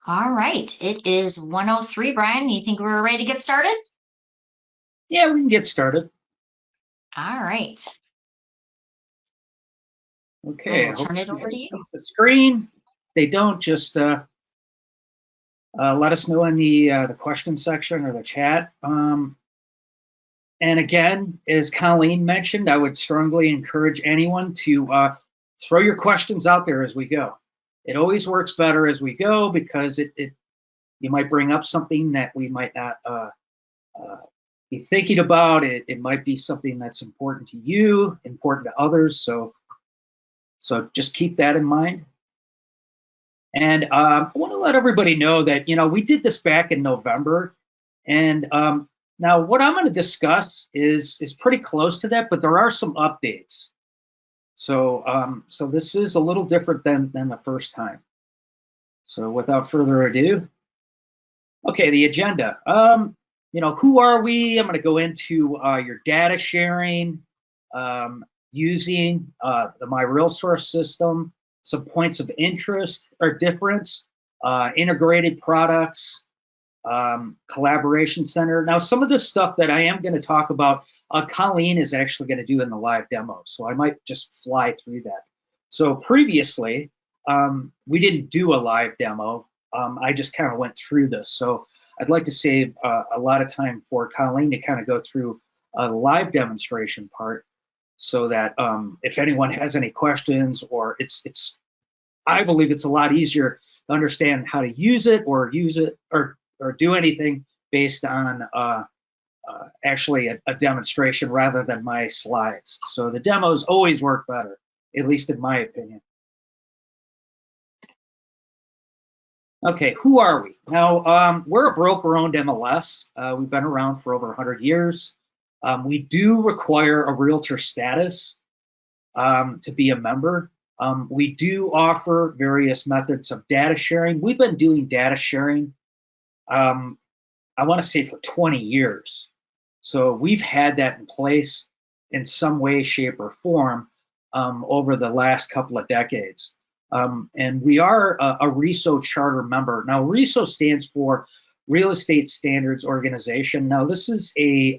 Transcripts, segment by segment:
All right, it is 1:03, Brian. You think we're ready to get started? Yeah, we can get started. All right, I Okay, will I hope turn it over to everybody you. sees the screen. If they don't, just let us know in the question section or the chat. And again, as Colleen mentioned, I would strongly encourage anyone to throw your questions out there as we go. It always works better as we go because you might bring up something that we might not be thinking about. It might be something that's important to you, important to others. So just keep that in mind. And I want to let everybody know that, we did this back in November. And now what I'm going to discuss is pretty close to that, but there are some updates. So this is a little different than the first time. So without further ado, okay, the agenda. Who are we? I'm going to go into your data sharing, using the MiRealSource system, some points of interest or difference, integrated products, collaboration center. Now, some of this stuff that I am going to talk about, Colleen is actually going to do in the live demo, so I might just fly through that. So previously, we didn't do a live demo. I just kind of went through this. So I'd like to save a lot of time for Colleen to kind of go through a live demonstration part so that if anyone has any questions, or I believe it's a lot easier to understand how to use it or do anything based on actually a demonstration rather than my slides. So the demos always work better, at least in my opinion. Okay, who are we? Now, we're a broker-owned MLS. We've been around for over 100 years. We do require a realtor status to be a member. We do offer various methods of data sharing. We've been doing data sharing, I want to say, for 20 years. So we've had that in place in some way, shape, or form over the last couple of decades. And we are a RESO charter member. Now, RESO stands for Real Estate Standards Organization. Now, this is a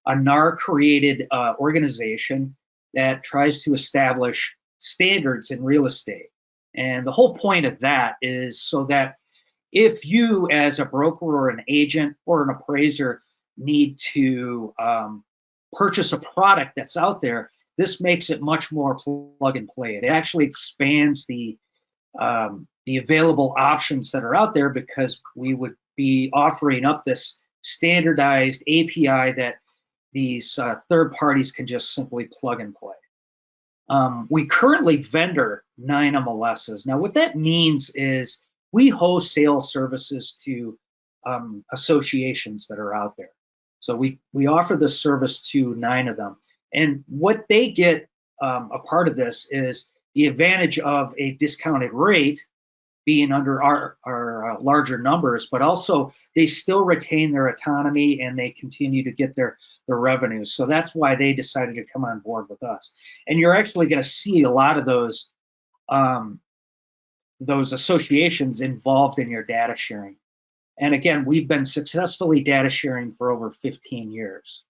NAR-created organization that tries to establish standards in real estate. And the whole point of that is so that if you, as a broker or an agent or an appraiser, need to purchase a product that's out there, this makes it much more plug and play. It actually expands the available options that are out there because we would be offering up this standardized API that these third parties can just simply plug and play. We currently vendor 9 MLSs. Now, what that means is we host sales services to associations that are out there. So we offer this service to 9 of them. And what they get a part of this is the advantage of a discounted rate being under our larger numbers, but also they still retain their autonomy and they continue to get their revenues. So that's why they decided to come on board with us. And you're actually going to see a lot of those associations involved in your data sharing. And again, we've been successfully data sharing for over 15 years.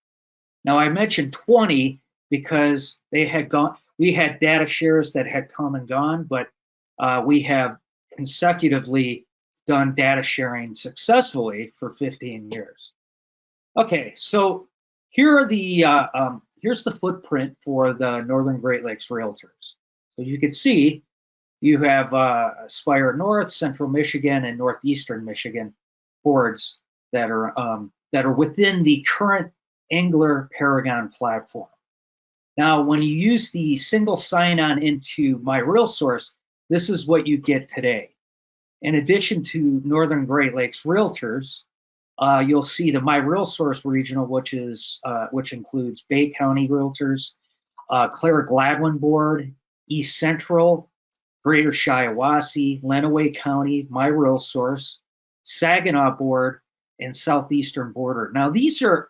Now, I mentioned 20 because we had data shares that had come and gone, but we have consecutively done data sharing successfully for 15 years. Okay, so here are here's the footprint for the Northern Great Lakes Realtors. So you can see you have Aspire North, Central Michigan, and Northeastern Michigan boards that are within the current Nglr Paragon platform. Now, when you use the single sign-on into MiRealSource, this is what you get today. In addition to Northern Great Lakes Realtors, you'll see the MiRealSource Regional, which includes Bay County Realtors, Claire Gladwin Board, East Central, Greater Shiawassee, Lenawee County, MiRealSource, Saginaw Board, and Southeastern Border. Now, these are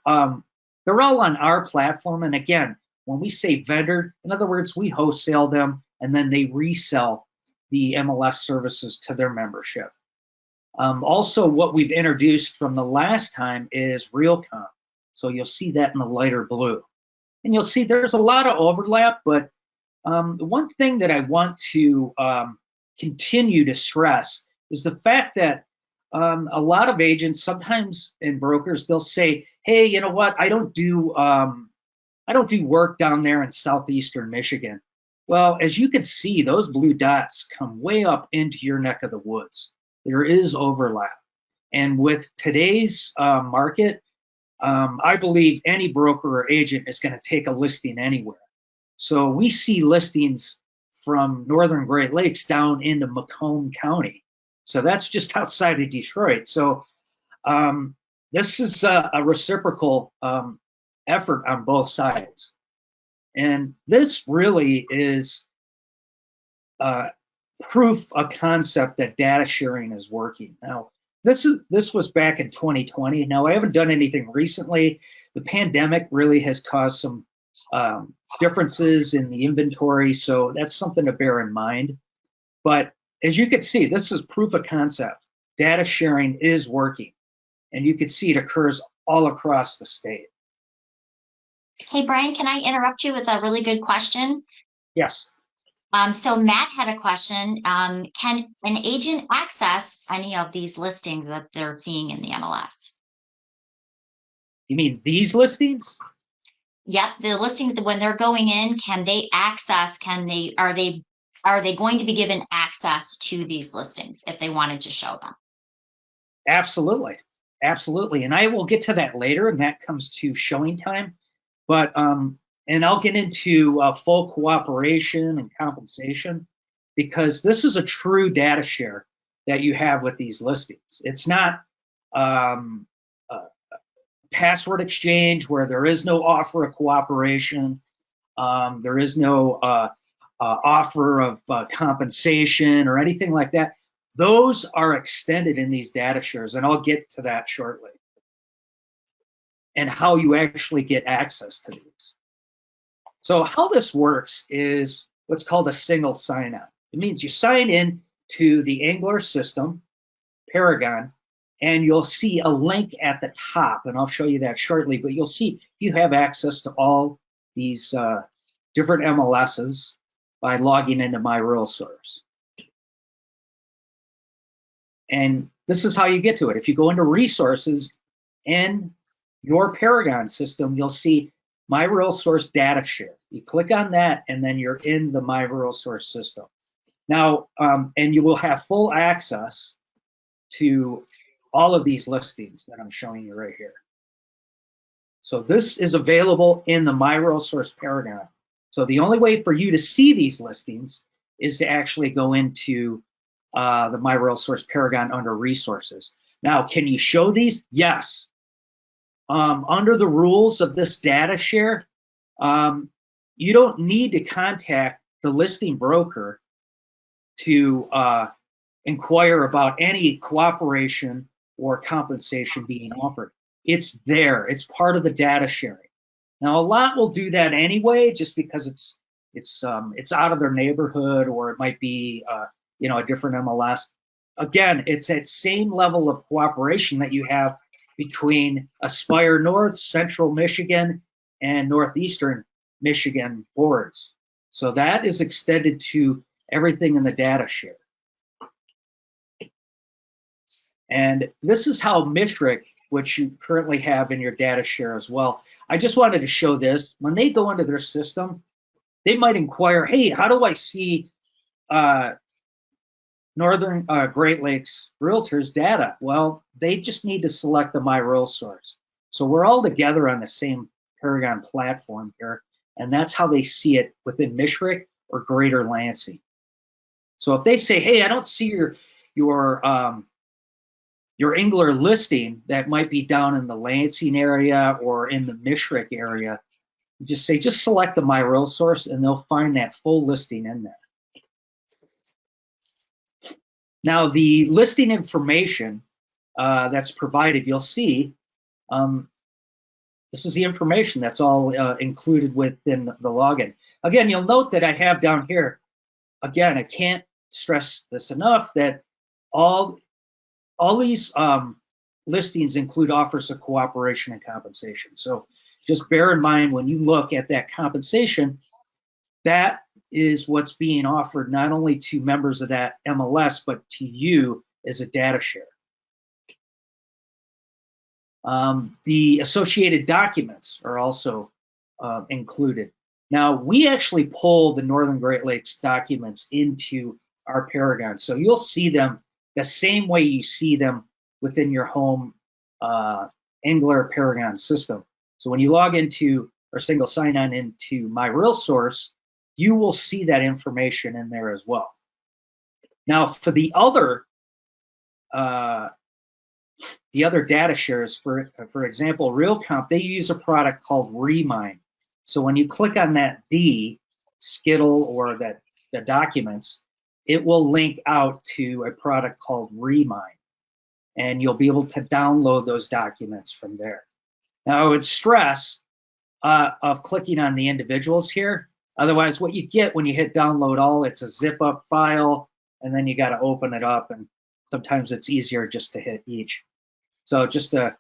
they're all on our platform, and again, when we say vendor, in other words, we wholesale them and then they resell the MLS services to their membership. Also, what we've introduced from the last time is RealCom. So you'll see that in the lighter blue. And you'll see there's a lot of overlap, but the one thing that I want to continue to stress is the fact that a lot of agents sometimes and brokers, they'll say, hey, you know what, I don't do work down there in southeastern Michigan. Well, as you can see, those blue dots come way up into your neck of the woods. There is overlap. And with today's market, I believe any broker or agent is going to take a listing anywhere. So we see listings from northern Great Lakes down into Macomb County. So that's just outside of Detroit. So this is a reciprocal effort on both sides. And this really is proof of concept that data sharing is working. Now, this was back in 2020. Now, I haven't done anything recently. The pandemic really has caused some differences in the inventory, so that's something to bear in mind. But as you can see, this is proof of concept. Data sharing is working, and you can see it occurs all across the state. Hey, Brian, can I interrupt you with a really good question? Yes. So Matt had a question. Can an agent access any of these listings that they're seeing in the MLS? You mean these listings? Yep, the listings, when they're going in, can they access, are they going to be given access to these listings if they wanted to show them? Absolutely. Absolutely. And I will get to that later, and that comes to showing time. But and I'll get into full cooperation and compensation, because this is a true data share that you have with these listings. It's not password exchange where there is no offer of cooperation. There is no offer of compensation or anything like that. Those are extended in these data shares, and I'll get to that shortly, and how you actually get access to these. So how this works is what's called a single sign-on. It means you sign in to the Nglr system, Paragon, and you'll see a link at the top, and I'll show you that shortly, but you'll see you have access to all these different MLSs by logging into MiRealSource. And this is how you get to it. If you go into resources in your Paragon system, you'll see MiRealSource data share. You click on that, and then you're in the MiRealSource system. Now, and you will have full access to all of these listings that I'm showing you right here. So this is available in the MiRealSource Paragon. So the only way for you to see these listings is to actually go into the MiRealSource Paragon under resources. Now, can you show these? Yes. Under the rules of this data share, you don't need to contact the listing broker to inquire about any cooperation or compensation being offered. It's there. It's part of the data sharing. Now, a lot will do that anyway, just because it's out of their neighborhood, or it might be a different MLS. Again, it's that same level of cooperation that you have between Aspire North, Central Michigan, and Northeastern Michigan boards. So that is extended to everything in the data share. And this is how MISRIC, which you currently have in your data share as well. I just wanted to show this. When they go into their system, they might inquire, hey, how do I see Northern Great Lakes Realtors data? Well, they just need to select the MiRealSource. So we're all together on the same Paragon platform here, and that's how they see it within MISRIC or Greater Lansing. So if they say, hey, I don't see your Nglr listing that might be down in the Lansing area or in the MISRIC area, you just say, just select the MiRealSource, and they'll find that full listing in there. Now, the listing information that's provided, you'll see, this is the information that's all included within the login. Again, you'll note that I have down here, again, I can't stress this enough, that all all these listings include offers of cooperation and compensation. So just bear in mind when you look at that compensation, that is what's being offered not only to members of that MLS, but to you as a data share. The associated documents are also included. Now, we actually pull the Northern Great Lakes documents into our Paragon, so you'll see them the same way you see them within your home Nglr Paragon system. So when you log into or single sign-on into MiRealSource, you will see that information in there as well. Now, for the other data shares, for example, RealComp, they use a product called Remine. So when you click on that D, Skittle, or the documents, it will link out to a product called Remine, and you'll be able to download those documents from there. Now, I would stress of clicking on the individuals here. Otherwise, what you get when you hit download all, it's a zip up file, and then you got to open it up, and sometimes it's easier just to hit each. So just a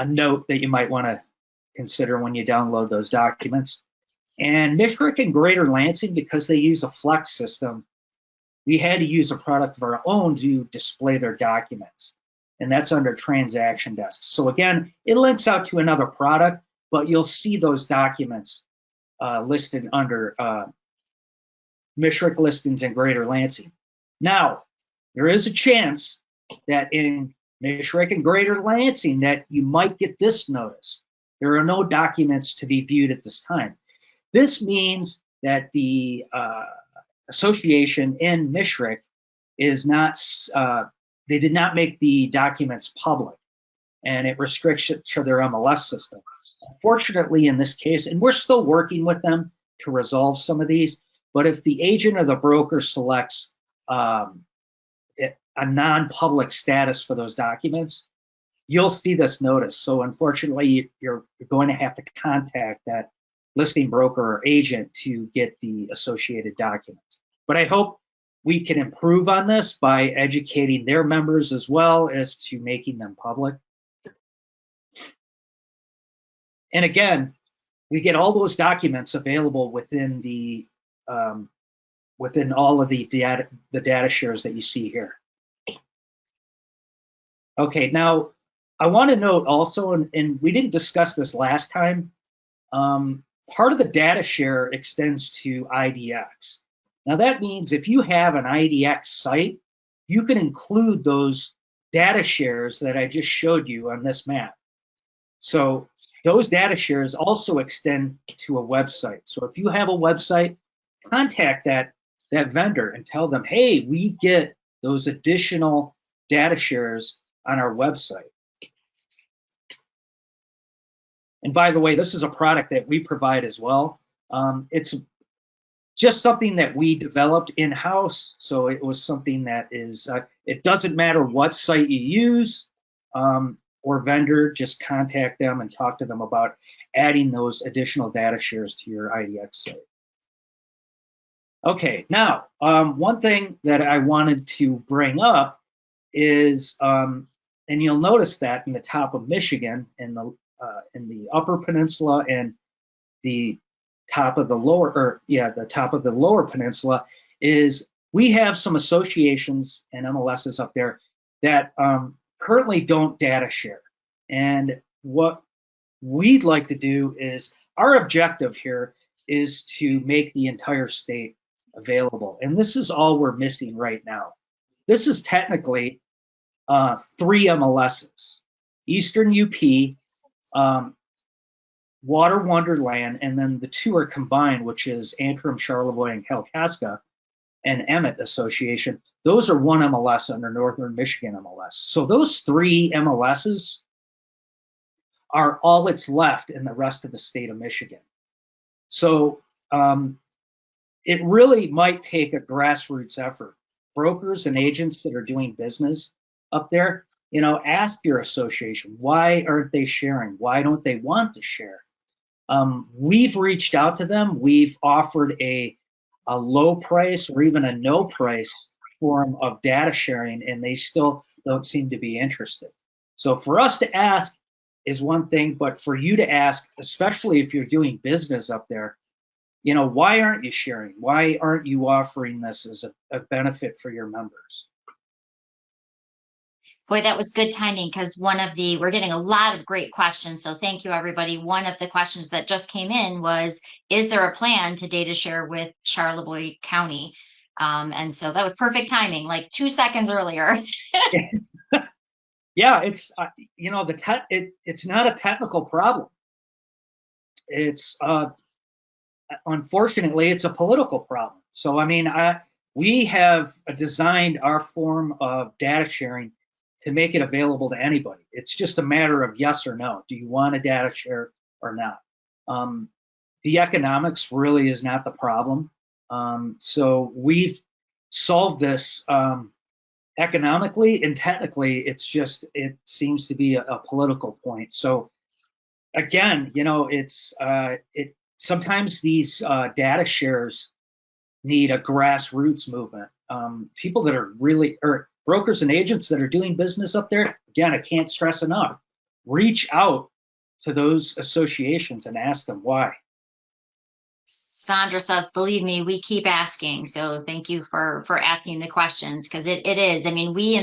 note that you might want to consider when you download those documents. And MiRealSource and Greater Lansing, because they use a Flex system, we had to use a product of our own to display their documents. And that's under Transaction Desk. So again, it links out to another product, but you'll see those documents listed under MiRealSource listings in Greater Lansing. Now, there is a chance that in MiRealSource and Greater Lansing that you might get this notice. There are no documents to be viewed at this time. This means that the association in MiRealSource is not, they did not make the documents public, and it restricts it to their MLS system. Unfortunately, in this case, and we're still working with them to resolve some of these, but if the agent or the broker selects a non-public status for those documents, you'll see this notice. So unfortunately, you're going to have to contact that listing broker or agent to get the associated documents. But I hope we can improve on this by educating their members as well as to making them public. And again, we get all those documents available within the within all of the data shares that you see here. Okay, now I want to note also, and we didn't discuss this last time, part of the data share extends to IDX. Now that means if you have an IDX site, you can include those data shares that I just showed you on this map. So those data shares also extend to a website. So if you have a website, contact that vendor and tell them, hey, we get those additional data shares on our website. And by the way, this is a product that we provide as well. It's just something that we developed in-house. So it was something that is, it doesn't matter what site you use or vendor, just contact them and talk to them about adding those additional data shares to your IDX site. Okay, now, one thing that I wanted to bring up is, and you'll notice that in the top of Michigan, in the Upper Peninsula and the top of the lower, the top of the Lower Peninsula, is we have some associations and MLSs up there that currently don't data share. And what we'd like to do is, our objective here is to make the entire state available. And this is all we're missing right now. This is technically 3 MLSs: Eastern UP, Water Wonderland, and then the 2 are combined, which is Antrim, Charlevoix, and Kalkaska, and Emmett Association. Those are 1 MLS under Northern Michigan MLS. So those 3 MLSs are all that's left in the rest of the state of Michigan. So it really might take a grassroots effort. Brokers and agents that are doing business up there, you know, ask your association, why aren't they sharing? Why don't they want to share? We've reached out to them. We've offered a low price or even a no price form of data sharing, and they still don't seem to be interested. So for us to ask is one thing, but for you to ask, especially if you're doing business up there, you know, why aren't you sharing? Why aren't you offering this as a benefit for your members? Boy, that was good timing, because we're getting a lot of great questions. So thank you, everybody. One of the questions that just came in was, is there a plan to data share with Charlevoix County? And so that was perfect timing, like 2 seconds earlier. Yeah, it's, you know, it's not a technical problem. It's, unfortunately, it's a political problem. So, I mean, we have designed our form of data sharing to make it available to anybody. It's just a matter of yes or no. Do you want a data share or not? The economics really is not the problem. So we've solved this economically, and technically it seems to be a political point. So again, you know, sometimes these data shares need a grassroots movement. People that are or brokers and agents that are doing business up there, again, I can't stress enough, reach out to those associations and ask them why. Sandra says, believe me, we keep asking. So thank you for asking the questions, because it is. I mean, we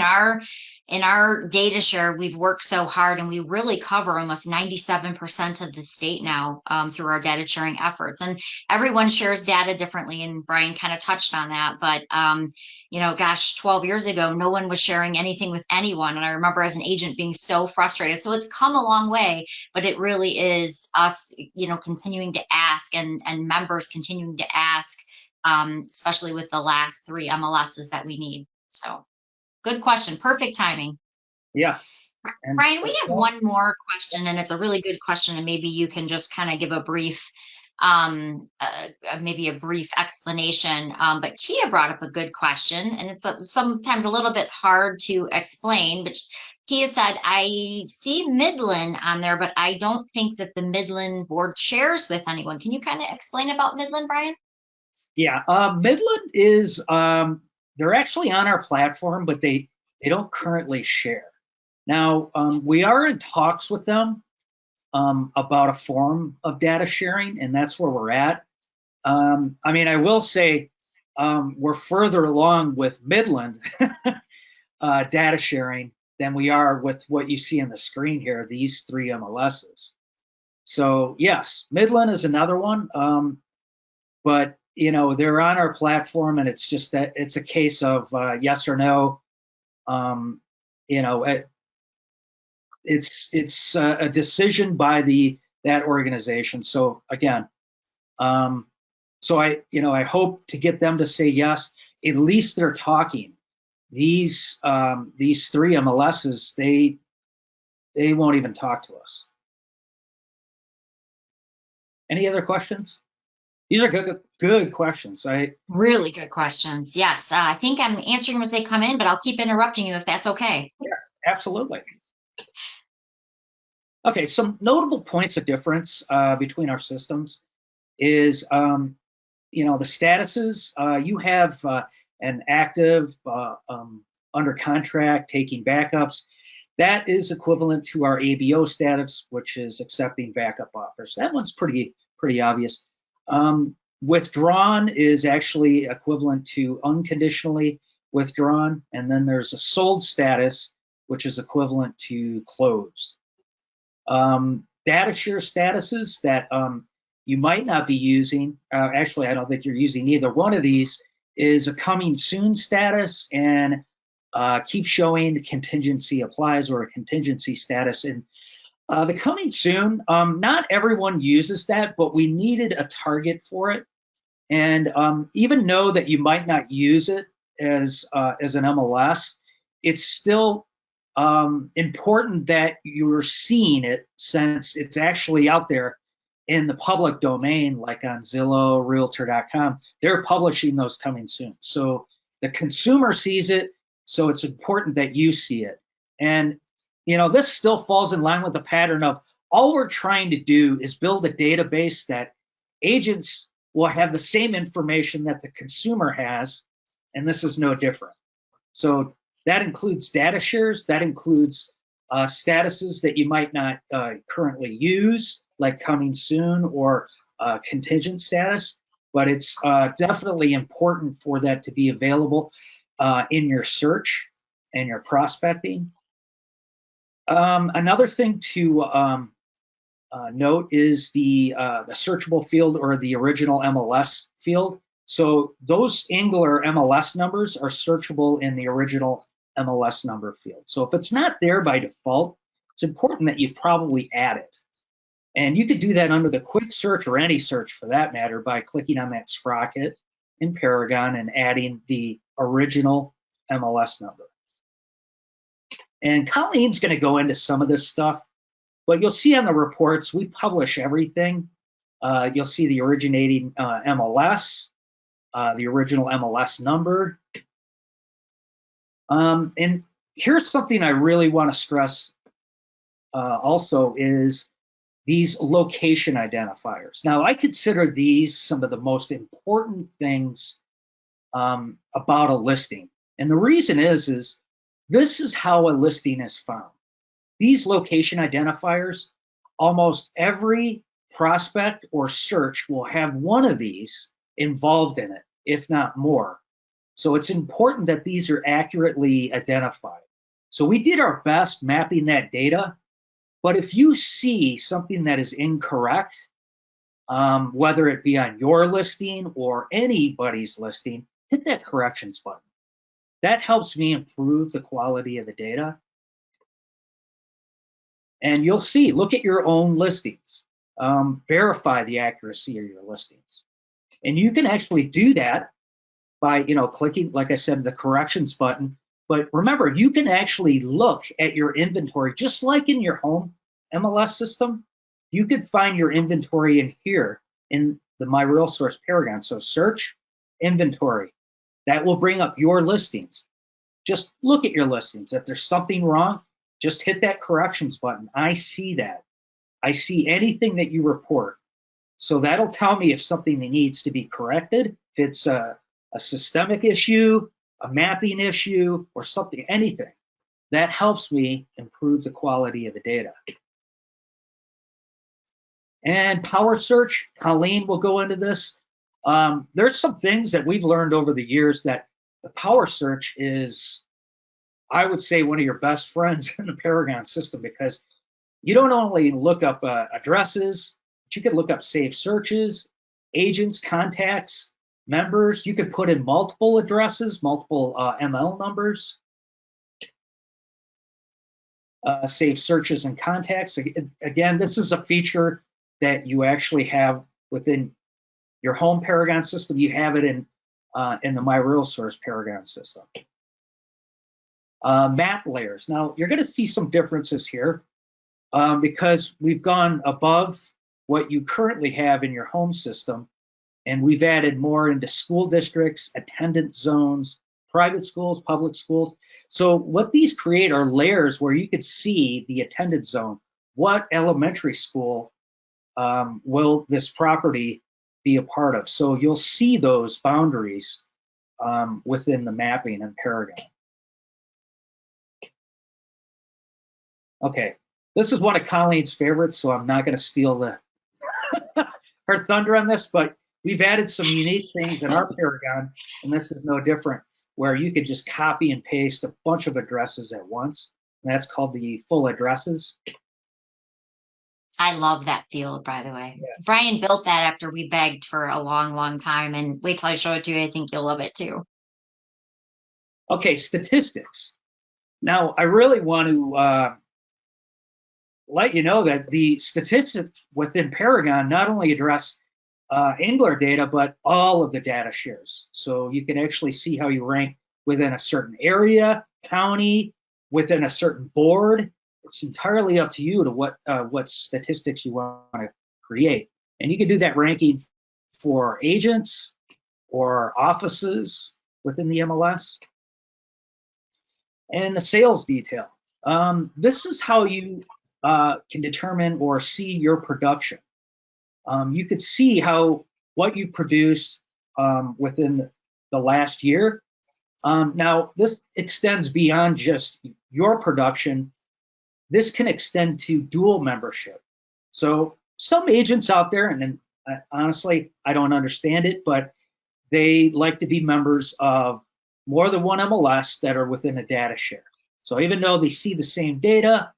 in our data share, we've worked so hard, and we really cover almost 97% of the state now through our data sharing efforts. And everyone shares data differently, and Brian kind of touched on that. But you know, gosh, 12 years ago, no one was sharing anything with anyone. And I remember as an agent being so frustrated. So it's come a long way, but it really is us, you know, continuing to ask, and members continuing to ask, especially with the last 3 MLSs that we need. So good question. Perfect timing. Yeah. And Brian, we have one more question, and it's a really good question, and maybe you can just kind of give a brief, maybe a brief explanation. But Tia brought up a good question, and it's sometimes a little bit hard to explain. But Tia said, I see Midland on there, but I don't think that the Midland board shares with anyone. Can you kind of explain about Midland, Brian? Yeah, Midland is, they're actually on our platform, but they don't currently share. Now, we are in talks with them about a form of data sharing, and that's where we're at. I mean, I will say we're further along with Midland data sharing than we are with what you see on the screen here, these 3 MLSs. So yes, Midland is another one, but you know, they're on our platform, and it's just that it's a case of yes or no. You know, it's a decision by that organization. So again, so I hope to get them to say yes. At least they're talking. These 3 MLSs, they won't even talk to us. Any other questions? These are good questions. Really good questions. Yes, I think I'm answering as they come in, but I'll keep interrupting you if that's okay. Yeah, absolutely. Okay, some notable points of difference between our systems is, you know, the statuses. You have an active, under contract, taking backups. That is equivalent to our ABO status, which is accepting backup offers. That one's pretty obvious. Withdrawn is actually equivalent to unconditionally withdrawn, and then there's a sold status, which is equivalent to closed. Data share statuses that you might not be using, actually I don't think you're using either one of these, is a coming soon status and keep showing contingency applies, or a contingency status. And the coming soon, not everyone uses that, but we needed a target for it. And even though that you might not use it as an MLS, it's still important that you're seeing it, since it's actually out there in the public domain, like on Zillow, Realtor.com. They're publishing those coming soon. So the consumer sees it, so it's important that you see it. And you know, this still falls in line with the pattern of all we're trying to do is build a database that agents will have the same information that the consumer has, and this is no different. So that includes data shares, that includes statuses that you might not currently use, like coming soon or contingent status, but it's definitely important for that to be available in your search and your prospecting. Another thing to note is the searchable field or the original MLS field. So those Nglr MLS numbers are searchable in the original MLS number field. So if it's not there by default, it's important that you probably add it. And you could do that under the quick search or any search for that matter by clicking on that sprocket in Paragon and adding the original MLS number. And Colleen's going to go into some of this stuff, but you'll see on the reports, we publish everything. You'll see the originating MLS, the original MLS number. And here's something I really want to stress also is these location identifiers. Now, I consider these some of the most important things about a listing. And the reason is this is how a listing is found. These location identifiers, almost every prospect or search will have one of these involved in it, if not more. So it's important that these are accurately identified. So we did our best mapping that data, but if you see something that is incorrect, whether it be on your listing or anybody's listing, hit that corrections button. That helps me improve the quality of the data. And you'll see, look at your own listings, verify the accuracy of your listings. And you can actually do that by, clicking, like I said, the corrections button. But remember, you can actually look at your inventory, just like in your home MLS system. You can find your inventory in here in the MiRealSource Paragon. So search inventory. That will bring up your listings. Just look at your listings. If there's something wrong, just hit that corrections button. I see that. I see anything that you report. So that'll tell me if something needs to be corrected, if it's a systemic issue, a mapping issue, or something, anything. That helps me improve the quality of the data. And power search, Colleen will go into this. There's some things that we've learned over the years that the power search is, I would say, one of your best friends in the Paragon system, because you don't only look up addresses, but you can look up saved searches, agents, contacts, members. You could put in multiple addresses, multiple ML numbers, save searches and contacts. Again, this is a feature that you actually have within your home Paragon system. You have it in the MiRealSource Paragon system. Map layers. Now, you're going to see some differences here because we've gone above what you currently have in your home system, and we've added more into school districts, attendance zones, private schools, public schools. So what these create are layers where you could see the attendance zone. What elementary school will this property be a part of? So you'll see those boundaries within the mapping in Paragon. Okay, this is one of Colleen's favorites, so I'm not going to steal her thunder on this, but we've added some unique things in our Paragon, and this is no different, where you could just copy and paste a bunch of addresses at once. And that's called the full addresses. I love that field, by the way. Yeah. Brian built that after we begged for a long, long time, and wait till I show it to you. I think you'll love it too. Okay, statistics. Now, I really want to let you know that the statistics within Paragon not only address Nglr data, but all of the data shares. So you can actually see how you rank within a certain area, county, within a certain board. It's entirely up to you to what statistics you want to create. And you can do that ranking for agents or offices within the MLS. And the sales detail. This is how you can determine or see your production. You could see what you've produced within the last year. Now, this extends beyond just your production. This can extend to dual membership. So some agents out there, and then honestly, I don't understand it, but they like to be members of more than one MLS that are within a data share. So even though they see the same data,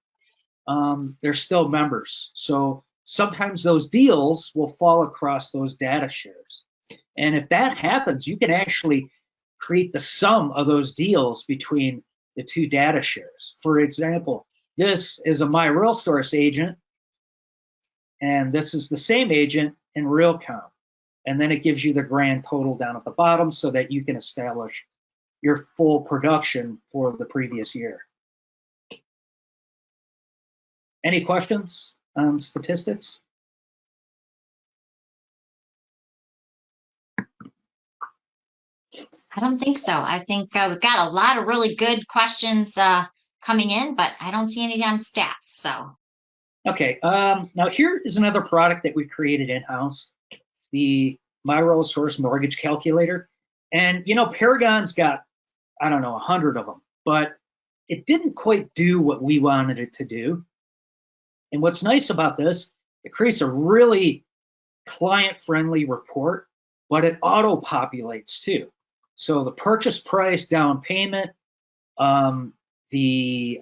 they're still members. So sometimes those deals will fall across those data shares. And if that happens, you can actually create the sum of those deals between the two data shares. For example, this is a MiRealSource agent, and this is the same agent in RealCom. And then it gives you the grand total down at the bottom so that you can establish your full production for the previous year. Any questions on statistics? I don't think so. I think we've got a lot of really good questions coming in, but I don't see any on stats. So. Okay, now here is another product that we created in-house, the MiRealSource mortgage calculator. And you know, Paragon's got, I don't know, 100 of them, but it didn't quite do what we wanted it to do. And what's nice about this, it creates a really client-friendly report, but it auto-populates too. So the purchase price, down payment, the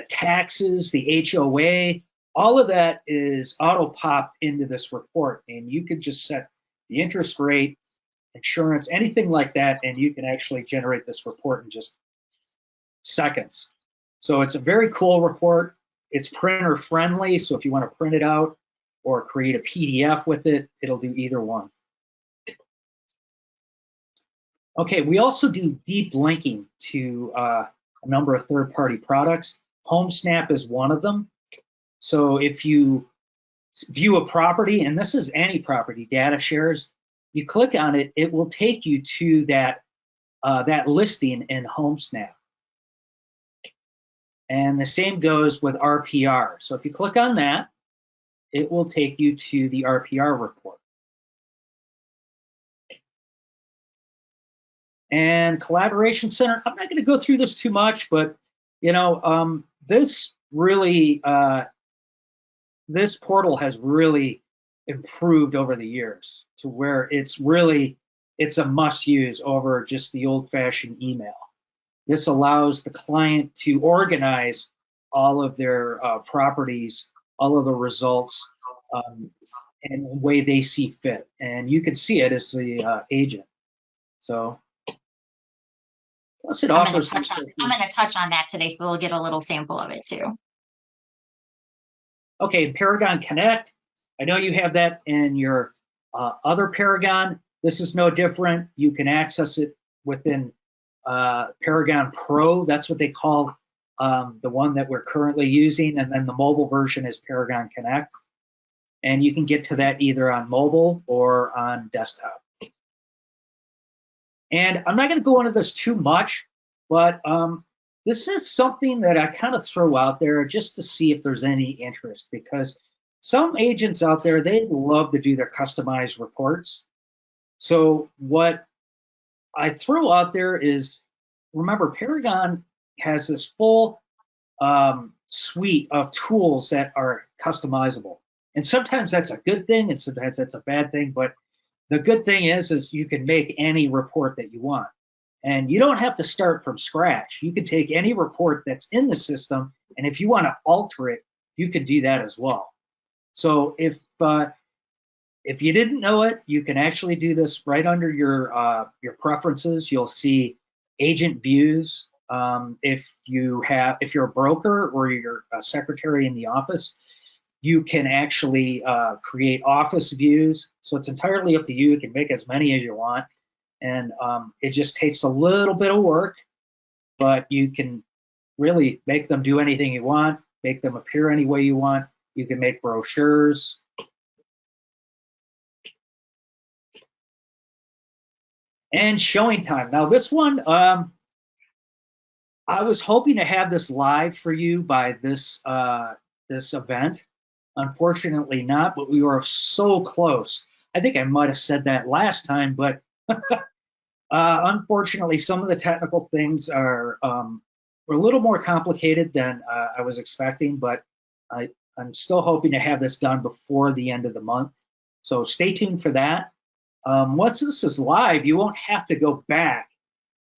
taxes, the HOA, all of that is auto-popped into this report, and you can just set the interest rate, insurance, anything like that, and you can actually generate this report in just seconds. So it's a very cool report. It's printer friendly, so if you want to print it out or create a PDF with it, it'll do either one. Okay, we also do deep linking to a number of third-party products. HomeSnap is one of them. So if you view a property, and this is any property, data shares, you click on it, it will take you to that, that listing in HomeSnap. And the same goes with RPR. So if you click on that, it will take you to the RPR report. And Collaboration Center, I'm not going to go through this too much, but you know, this really, this portal has really improved over the years to where it's a must use over just the old-fashioned email. This allows the client to organize all of their properties, all of the results, in the way they see fit. And you can see it as the agent. So, plus it offers. I'm going to touch on that today, so we'll get a little sample of it too. Okay, Paragon Connect. I know you have that in your other Paragon. This is no different. You can access it within Paragon Pro. That's what they call the one that we're currently using. And then the mobile version is Paragon Connect. And you can get to that either on mobile or on desktop. And I'm not going to go into this too much, but this is something that I kind of throw out there just to see if there's any interest, because some agents out there, they love to do their customized reports. So what I throw out there is, remember, Paragon has this full suite of tools that are customizable. And sometimes that's a good thing, and sometimes that's a bad thing. But the good thing is you can make any report that you want. And you don't have to start from scratch. You can take any report that's in the system, and if you want to alter it, you can do that as well. So if you didn't know it, you can actually do this right under your preferences. You'll see agent views. If you're a broker or you're a secretary in the office, you can actually create office views. So it's entirely up to you. You can make as many as you want. And it just takes a little bit of work, but you can really make them do anything you want, make them appear any way you want. You can make brochures. And ShowingTime. Now this one, I was hoping to have this live for you by this event. Unfortunately not, but we were so close. I think I might have said that last time, but Unfortunately, some of the technical things were a little more complicated than I was expecting, but I'm still hoping to have this done before the end of the month. So stay tuned for that. Once this is live, you won't have to go back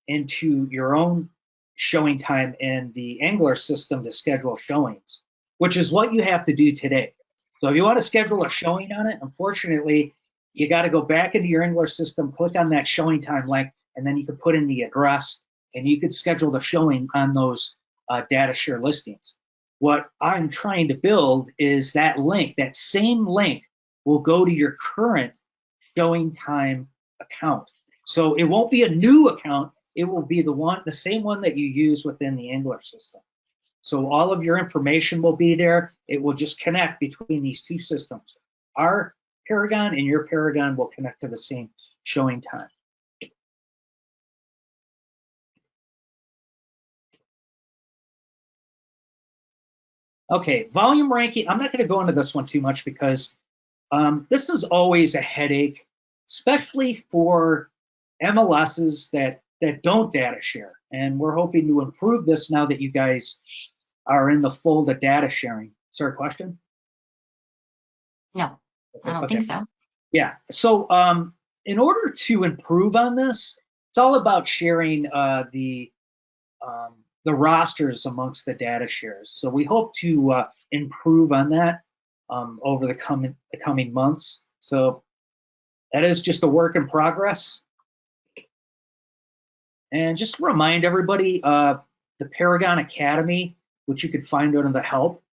into your own showing time in the Nglr system to schedule showings, which is what you have to do today. So if you want to schedule a showing on it, unfortunately, you got to go back into your Nglr system, click on that showing time link, and then you can put in the address, and you could schedule the showing on those data share listings. What I'm trying to build is that link, that same link will go to your current showing time account. So it won't be a new account, it will be the same one that you use within the Nglr system. So all of your information will be there. It will just connect between these two systems. Our Paragon and your Paragon will connect to the same showing time. Okay, volume ranking. I'm not going to go into this one too much because this is always a headache, especially for MLSs that don't data share. And we're hoping to improve this now that you guys are in the fold of data sharing. Is there a question? No, I don't think so. Yeah. So in order to improve on this, it's all about sharing the rosters amongst the data shares. So we hope to improve on that over the coming months. So that is just a work in progress. And just to remind everybody, the Paragon Academy, which you can find under the help,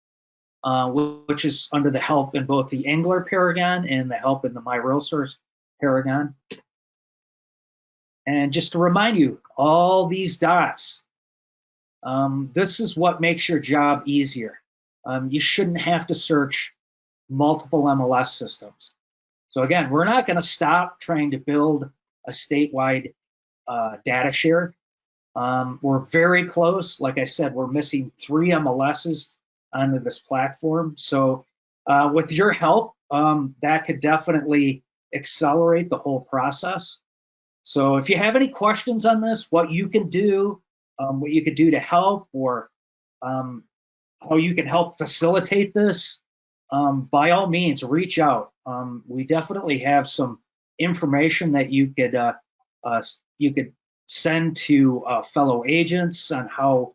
which is under the help in both the Nglr Paragon and the help in the MiRealSource Paragon. And just to remind you, all these dots, this is what makes your job easier. You shouldn't have to search multiple MLS systems. So again, we're not going to stop trying to build a statewide data share. We're very close. Like I said, we're missing 3 MLSs onto this platform. So with your help, that could definitely accelerate the whole process. So if you have any questions on this, what you can do, what you could do to help, or how you can help facilitate this, by all means, reach out. We definitely have some information that you could send to fellow agents on how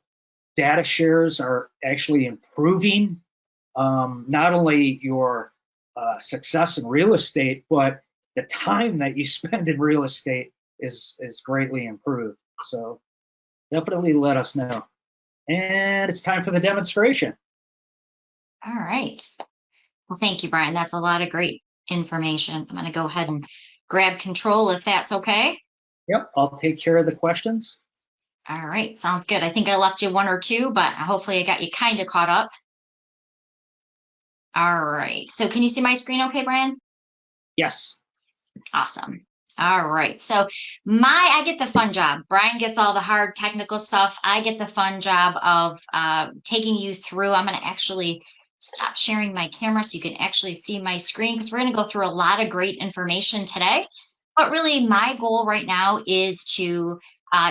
data shares are actually improving not only your success in real estate, but the time that you spend in real estate is greatly improved. So definitely let us know. And it's time for the demonstration. All right. Well, thank you, Brian. That's a lot of great information. I'm going to go ahead and grab control if that's okay. Yep, I'll take care of the questions. All right, sounds good. I think I left you 1 or 2, but hopefully I got you kind of caught up. All right, so can you see my screen okay, Brian? Yes. Awesome. All right, so I get the fun job. Brian gets all the hard technical stuff. I get the fun job of taking you through. I'm going to actually stop sharing my camera so you can actually see my screen, because we're going to go through a lot of great information today. But really, my goal right now is to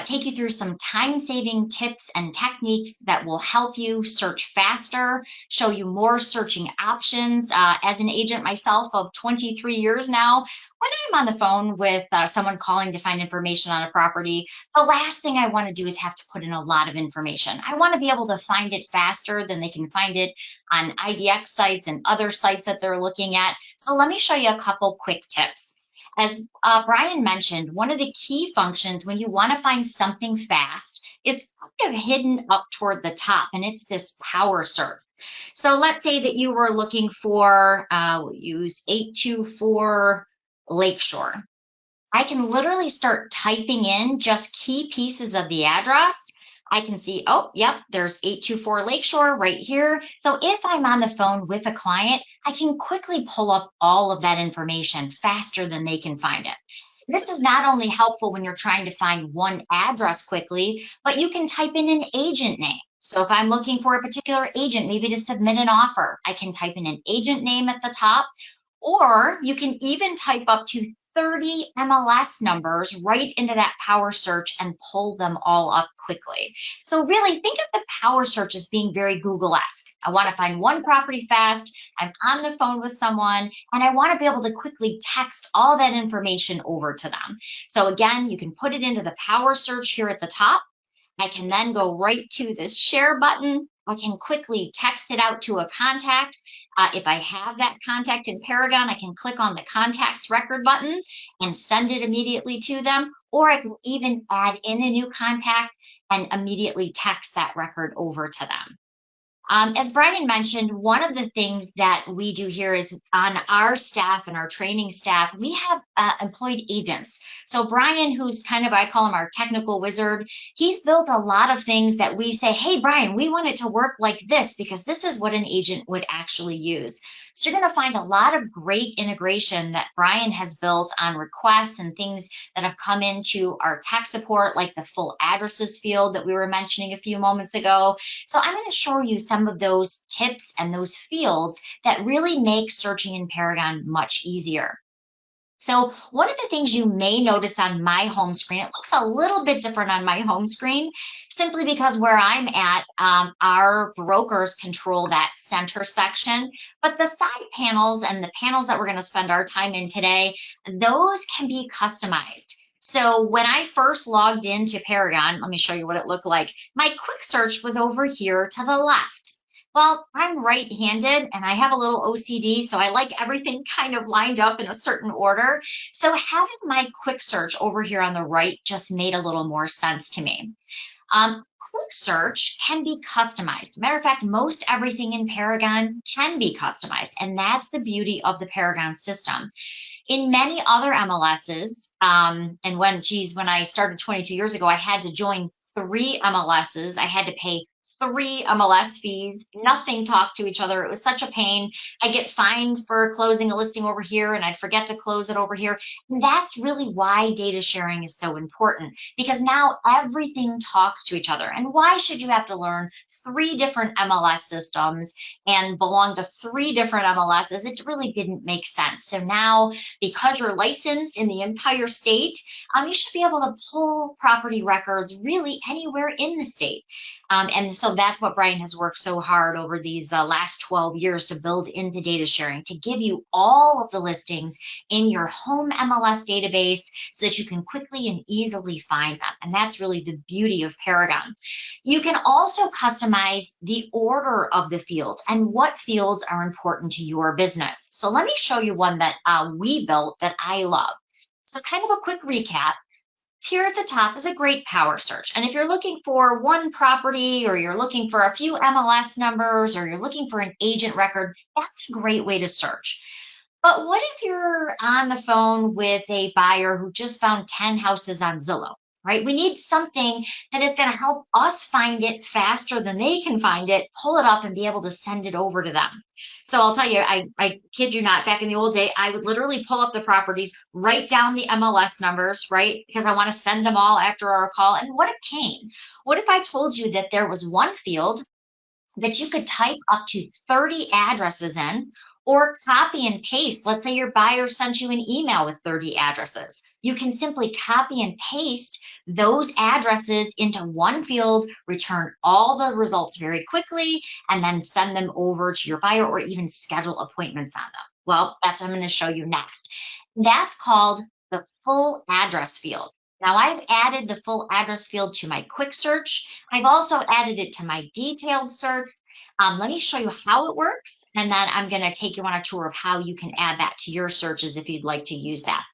take you through some time-saving tips and techniques that will help you search faster, show you more searching options. As an agent myself of 23 years now, when I'm on the phone with someone calling to find information on a property, the last thing I want to do is have to put in a lot of information. I want to be able to find it faster than they can find it on IDX sites and other sites that they're looking at. So let me show you a couple quick tips. As Brian mentioned, one of the key functions when you want to find something fast is kind of hidden up toward the top, and it's this power search. So let's say that you were looking for, we'll use 824 Lakeshore. I can literally start typing in just key pieces of the address. I can see, oh, yep, there's 824 Lakeshore right here. So if I'm on the phone with a client, I can quickly pull up all of that information faster than they can find it. This is not only helpful when you're trying to find one address quickly, but you can type in an agent name. So if I'm looking for a particular agent, maybe to submit an offer, I can type in an agent name at the top, Or you can even type up to 30 MLS numbers right into that power search and pull them all up quickly. So really think of the power search as being very Google-esque. I want to find one property fast, I'm on the phone with someone, and I want to be able to quickly text all that information over to them. So again, you can put it into the power search here at the top. I can then go right to this share button. I can quickly text it out to a contact. If I have that contact in Paragon, I can click on the contacts record button and send it immediately to them, or I can even add in a new contact and immediately text that record over to them. As Brian mentioned, one of the things that we do here is on our staff and our training staff, we have employed agents. So Brian, who's kind of, I call him our technical wizard, he's built a lot of things that we say, hey, Brian, we want it to work like this because this is what an agent would actually use. So you're going to find a lot of great integration that Brian has built on requests and things that have come into our tech support, like the full addresses field that we were mentioning a few moments ago. So I'm going to show you some of those tips and those fields that really make searching in Paragon much easier. So one of the things you may notice on my home screen, it looks a little bit different on my home screen, simply because where I'm at, our brokers control that center section, but the side panels and the panels that we're going to spend our time in today, those can be customized. So when I first logged into Paragon, let me show you what it looked like. My quick search was over here to the left. Well, I'm right-handed and I have a little OCD, so I like everything kind of lined up in a certain order. So having my quick search over here on the right just made a little more sense to me. Quick search can be customized. Matter of fact, most everything in Paragon can be customized, and that's the beauty of the Paragon system. In many other MLSs, and when I started 22 years ago, I had to join 3 MLSs. I had to pay 3 MLS fees, nothing talked to each other. It was such a pain. I get fined for closing a listing over here and I'd forget to close it over here. And that's really why data sharing is so important, because now everything talks to each other. And why should you have to learn 3 different MLS systems and belong to 3 different MLSs? It really didn't make sense. So now, because you're licensed in the entire state, you should be able to pull property records really anywhere in the state. And so that's what Brian has worked so hard over these last 12 years to build into data sharing, to give you all of the listings in your home MLS database so that you can quickly and easily find them. And that's really the beauty of Paragon. You can also customize the order of the fields and what fields are important to your business. So let me show you one that we built that I love. So kind of a quick recap. Here at the top is a great power search. And if you're looking for one property, or you're looking for a few MLS numbers, or you're looking for an agent record, that's a great way to search. But what if you're on the phone with a buyer who just found 10 houses on Zillow, right? We need something that is going to help us find it faster than they can find it, pull it up, and be able to send it over to them. So I'll tell you, I kid you not, back in the old day, I would literally pull up the properties, write down the MLS numbers, right? Because I want to send them all after our call. And what a pain. What if I told you that there was one field that you could type up to 30 addresses in, or copy and paste? Let's say your buyer sent you an email with 30 addresses. You can simply copy and paste those addresses into one field, return all the results very quickly, and then send them over to your buyer, or even schedule appointments on them. Well, that's what I'm going to show you next. That's called the full address field. Now I've added the full address field to my quick search. I've also added it to my detailed search. Let me show you how it works, and then I'm going to take you on a tour of how you can add that to your searches if you'd like to use that.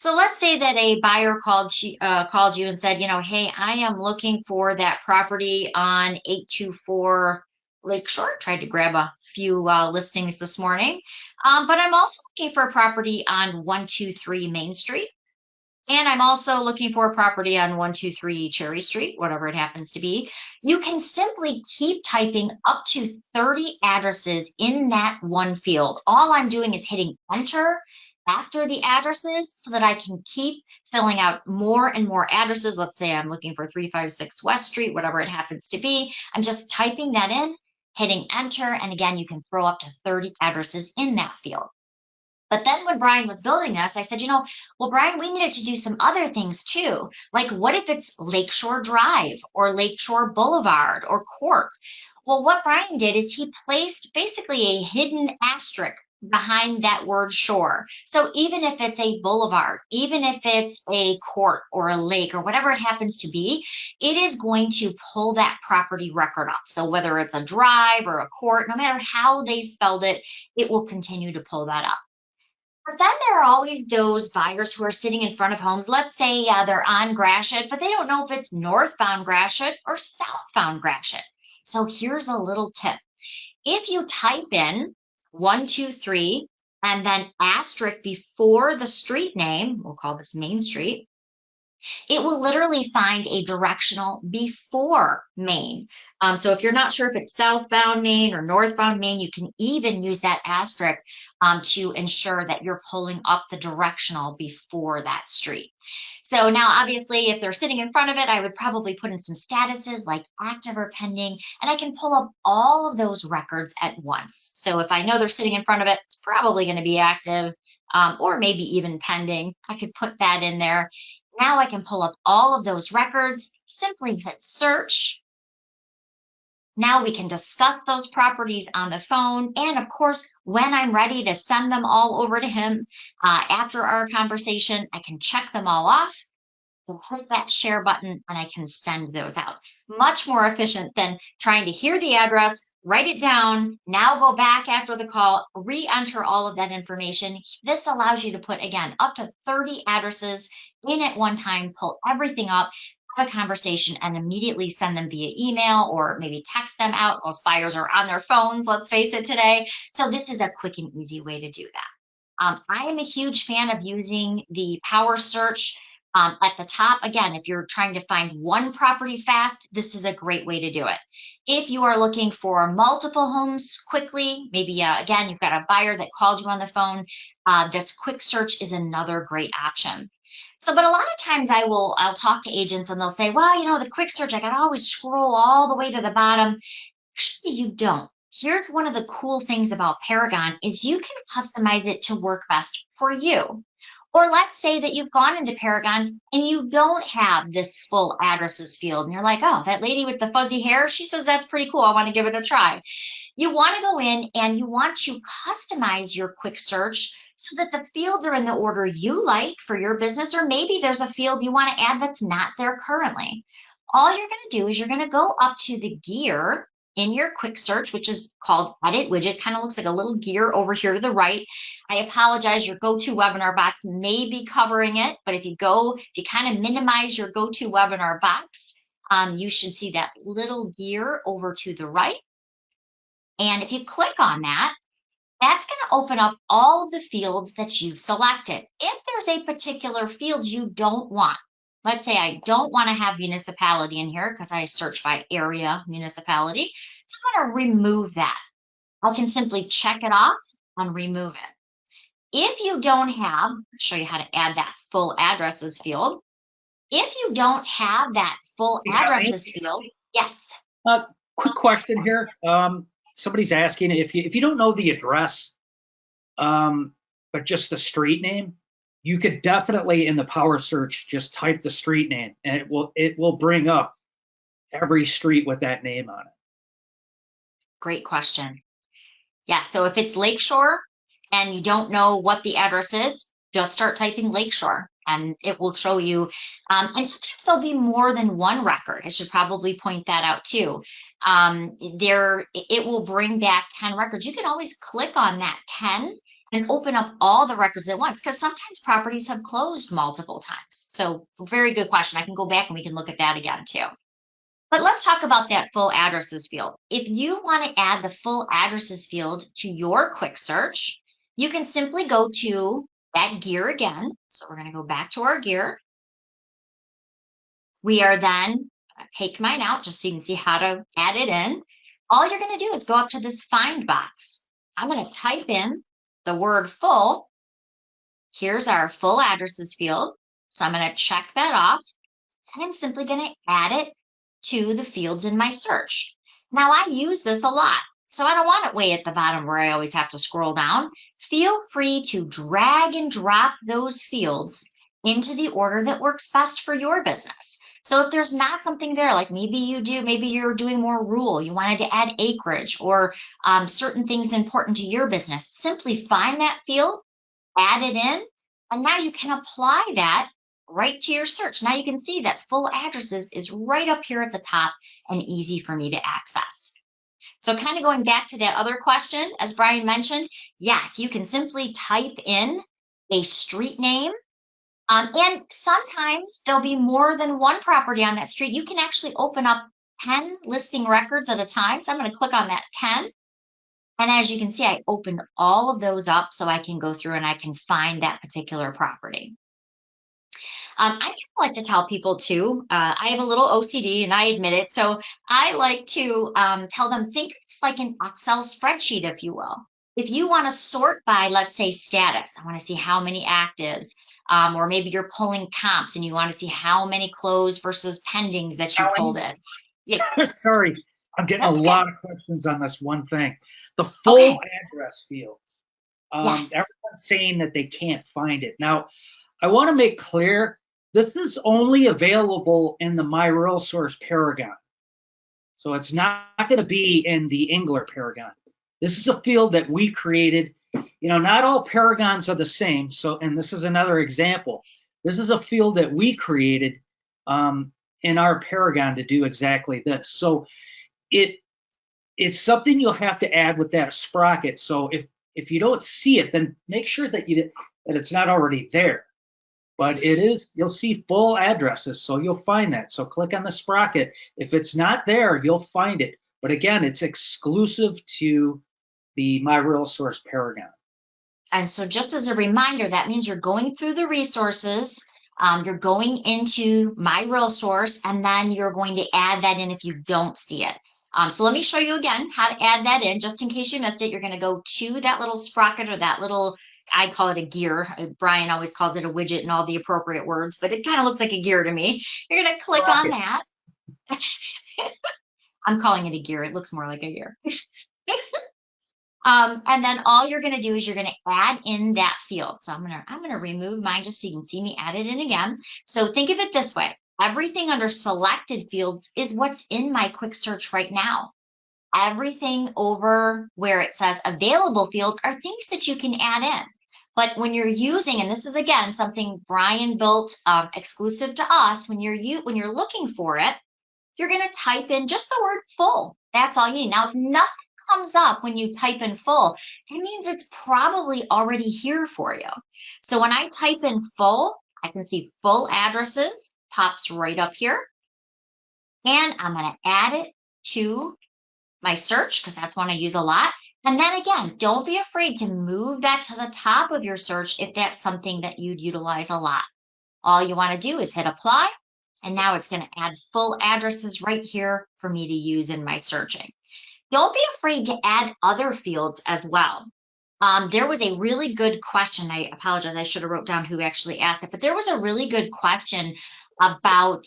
So let's say that a buyer called you and said, hey, I am looking for that property on 824 Lakeshore. Tried to grab a few listings this morning, but I'm also looking for a property on 123 Main Street. And I'm also looking for a property on 123 Cherry Street, whatever it happens to be. You can simply keep typing up to 30 addresses in that one field. All I'm doing is hitting enter after the addresses so that I can keep filling out more and more addresses. Let's say I'm looking for 356 West Street, whatever it happens to be. I'm just typing that in, hitting enter, and again, you can throw up to 30 addresses in that field. But then when Brian was building this, I said, well, Brian, we needed to do some other things too. Like, what if it's Lakeshore Drive or Lakeshore Boulevard or Court? Well, what Brian did is he placed basically a hidden asterisk behind that word shore. So even if it's a boulevard, even if it's a court or a lake or whatever it happens to be, it is going to pull that property record up. So whether it's a drive or a court, no matter how they spelled it, it will continue to pull that up. But then there are always those buyers who are sitting in front of homes. Let's say they're on Gratiot, but they don't know if it's northbound Gratiot or southbound Gratiot. So here's a little tip. If you type in 123 and then asterisk before the street name, we'll call this Main Street, it will literally find a directional before Main. So if you're not sure if it's southbound Main or northbound Main, you can even use that asterisk to ensure that you're pulling up the directional before that street. So now, obviously, if they're sitting in front of it, I would probably put in some statuses like active or pending, and I can pull up all of those records at once. So if I know they're sitting in front of it, it's probably going to be active or maybe even pending. I could put that in there. Now I can pull up all of those records, simply hit search. Now we can discuss those properties on the phone. And of course, when I'm ready to send them all over to him after our conversation, I can check them all off, hit that share button, and I can send those out. Much more efficient than trying to hear the address, write it down, now go back after the call, re-enter all of that information. This allows you to put, again, up to 30 addresses in at one time, pull everything up, have a conversation, and immediately send them via email or maybe text them out. Most buyers are on their phones, let's face it, today. So this is a quick and easy way to do that. I am a huge fan of using the power search at the top. Again, if you're trying to find one property fast, this is a great way to do it. If you are looking for multiple homes quickly, maybe again, you've got a buyer that called you on the phone, this quick search is another great option. So, but a lot of times I'll talk to agents and they'll say, well, the quick search, I got to always scroll all the way to the bottom. Actually, you don't. Here's one of the cool things about Paragon is you can customize it to work best for you. Or let's say that you've gone into Paragon and you don't have this full addresses field. And you're like, oh, that lady with the fuzzy hair, she says that's pretty cool. I want to give it a try. You want to go in and you want to customize your quick search so that the fields are in the order you like for your business, or maybe there's a field you want to add that's not there currently. All you're going to do is you're going to go up to the gear in your quick search, which is called Edit Widget. Kind of looks like a little gear over here to the right. I apologize, your GoToWebinar box may be covering it, but if you kind of minimize your GoToWebinar box, you should see that little gear over to the right. And if you click on that, that's going to open up all of the fields that you've selected. If there's a particular field you don't want, let's say I don't want to have municipality in here because I search by area municipality, so I'm going to remove that. I can simply check it off and remove it. If you don't have, I'll show you how to add that full addresses field. If you don't have that full addresses field, yes. Quick question here. Somebody's asking if you don't know the address, but just the street name, you could definitely in the power search just type the street name, and it will bring up every street with that name on it. Great question. Yeah, so if it's Lakeshore and you don't know what the address is, just start typing Lakeshore and it will show you. And sometimes there'll be more than one record. I should probably point that out too. It will bring back 10 records. You can always click on that 10 and open up all the records at once, because sometimes properties have closed multiple times. So very good question. I can go back and we can look at that again too. But let's talk about that full addresses field. If you want to add the full addresses field to your quick search, you can simply go to that gear again. So we're going to go back to our gear. We are then, take mine out just so you can see how to add it in. All you're going to do is go up to this find box. I'm going to type in the word full. Here's our full addresses field. So I'm going to check that off, and I'm simply going to add it to the fields in my search. Now I use this a lot. So I don't want it way at the bottom where I always have to scroll down. Feel free to drag and drop those fields into the order that works best for your business. So if there's not something there, like maybe you're doing more rural, you wanted to add acreage or certain things important to your business, simply find that field, add it in, and now you can apply that right to your search. Now you can see that full addresses is right up here at the top and easy for me to access. So kind of going back to that other question, as Brian mentioned, yes, you can simply type in a street name. And sometimes there'll be more than one property on that street. You can actually open up 10 listing records at a time. So I'm going to click on that 10. And as you can see, I opened all of those up so I can go through and I can find that particular property. I kind of like to tell people too, I have a little OCD and I admit it. So I like to tell them, think it's like an Excel spreadsheet, if you will. If you want to sort by, let's say, status, I want to see how many actives, or maybe you're pulling comps and you want to see how many closed versus pendings that you pulled in. Yeah. Sorry, I'm getting That's a okay. lot of questions on this one thing. The full address field. Yes. Everyone's saying that they can't find it. Now, I want to make clear, this is only available in the MiRealSource Paragon. So it's not going to be in the Nglr Paragon. This is a field that we created. You know, not all Paragons are the same. So, and this is another example. This is a field that we created in our Paragon to do exactly this. So it's something you'll have to add with that sprocket. So if you don't see it, then make sure that it's not already there. But it is, you'll see full addresses, so you'll find that. So click on the sprocket. If it's not there, you'll find it. But again, it's exclusive to the MiRealSource Paragon. And so just as a reminder, that means you're going through the resources, you're going into MiRealSource, and then you're going to add that in if you don't see it. So let me show you again how to add that in, just in case you missed it. You're going to go to that little sprocket, or that little, I call it a gear. Brian always calls it a widget and all the appropriate words, but it kind of looks like a gear to me. You're going to click on that. I'm calling it a gear. It looks more like a gear. And then all you're going to do is you're going to add in that field. So I'm going to remove mine just so you can see me add it in again. So think of it this way. Everything under selected fields is what's in my quick search right now. Everything over where it says available fields are things that you can add in. But when you're using, and this is again something Brian built exclusive to us, when you're looking for it, you're going to type in just the word full. That's all you need. Now, if nothing comes up when you type in full, it means it's probably already here for you. So when I type in full, I can see full addresses pops right up here. And I'm going to add it to my search because that's one I use a lot. And then again, don't be afraid to move that to the top of your search if that's something that you'd utilize a lot. All you want to do is hit apply. And now it's going to add full addresses right here for me to use in my searching. Don't be afraid to add other fields as well. There was a really good question. I apologize. I should have wrote down who actually asked it, but there was a really good question about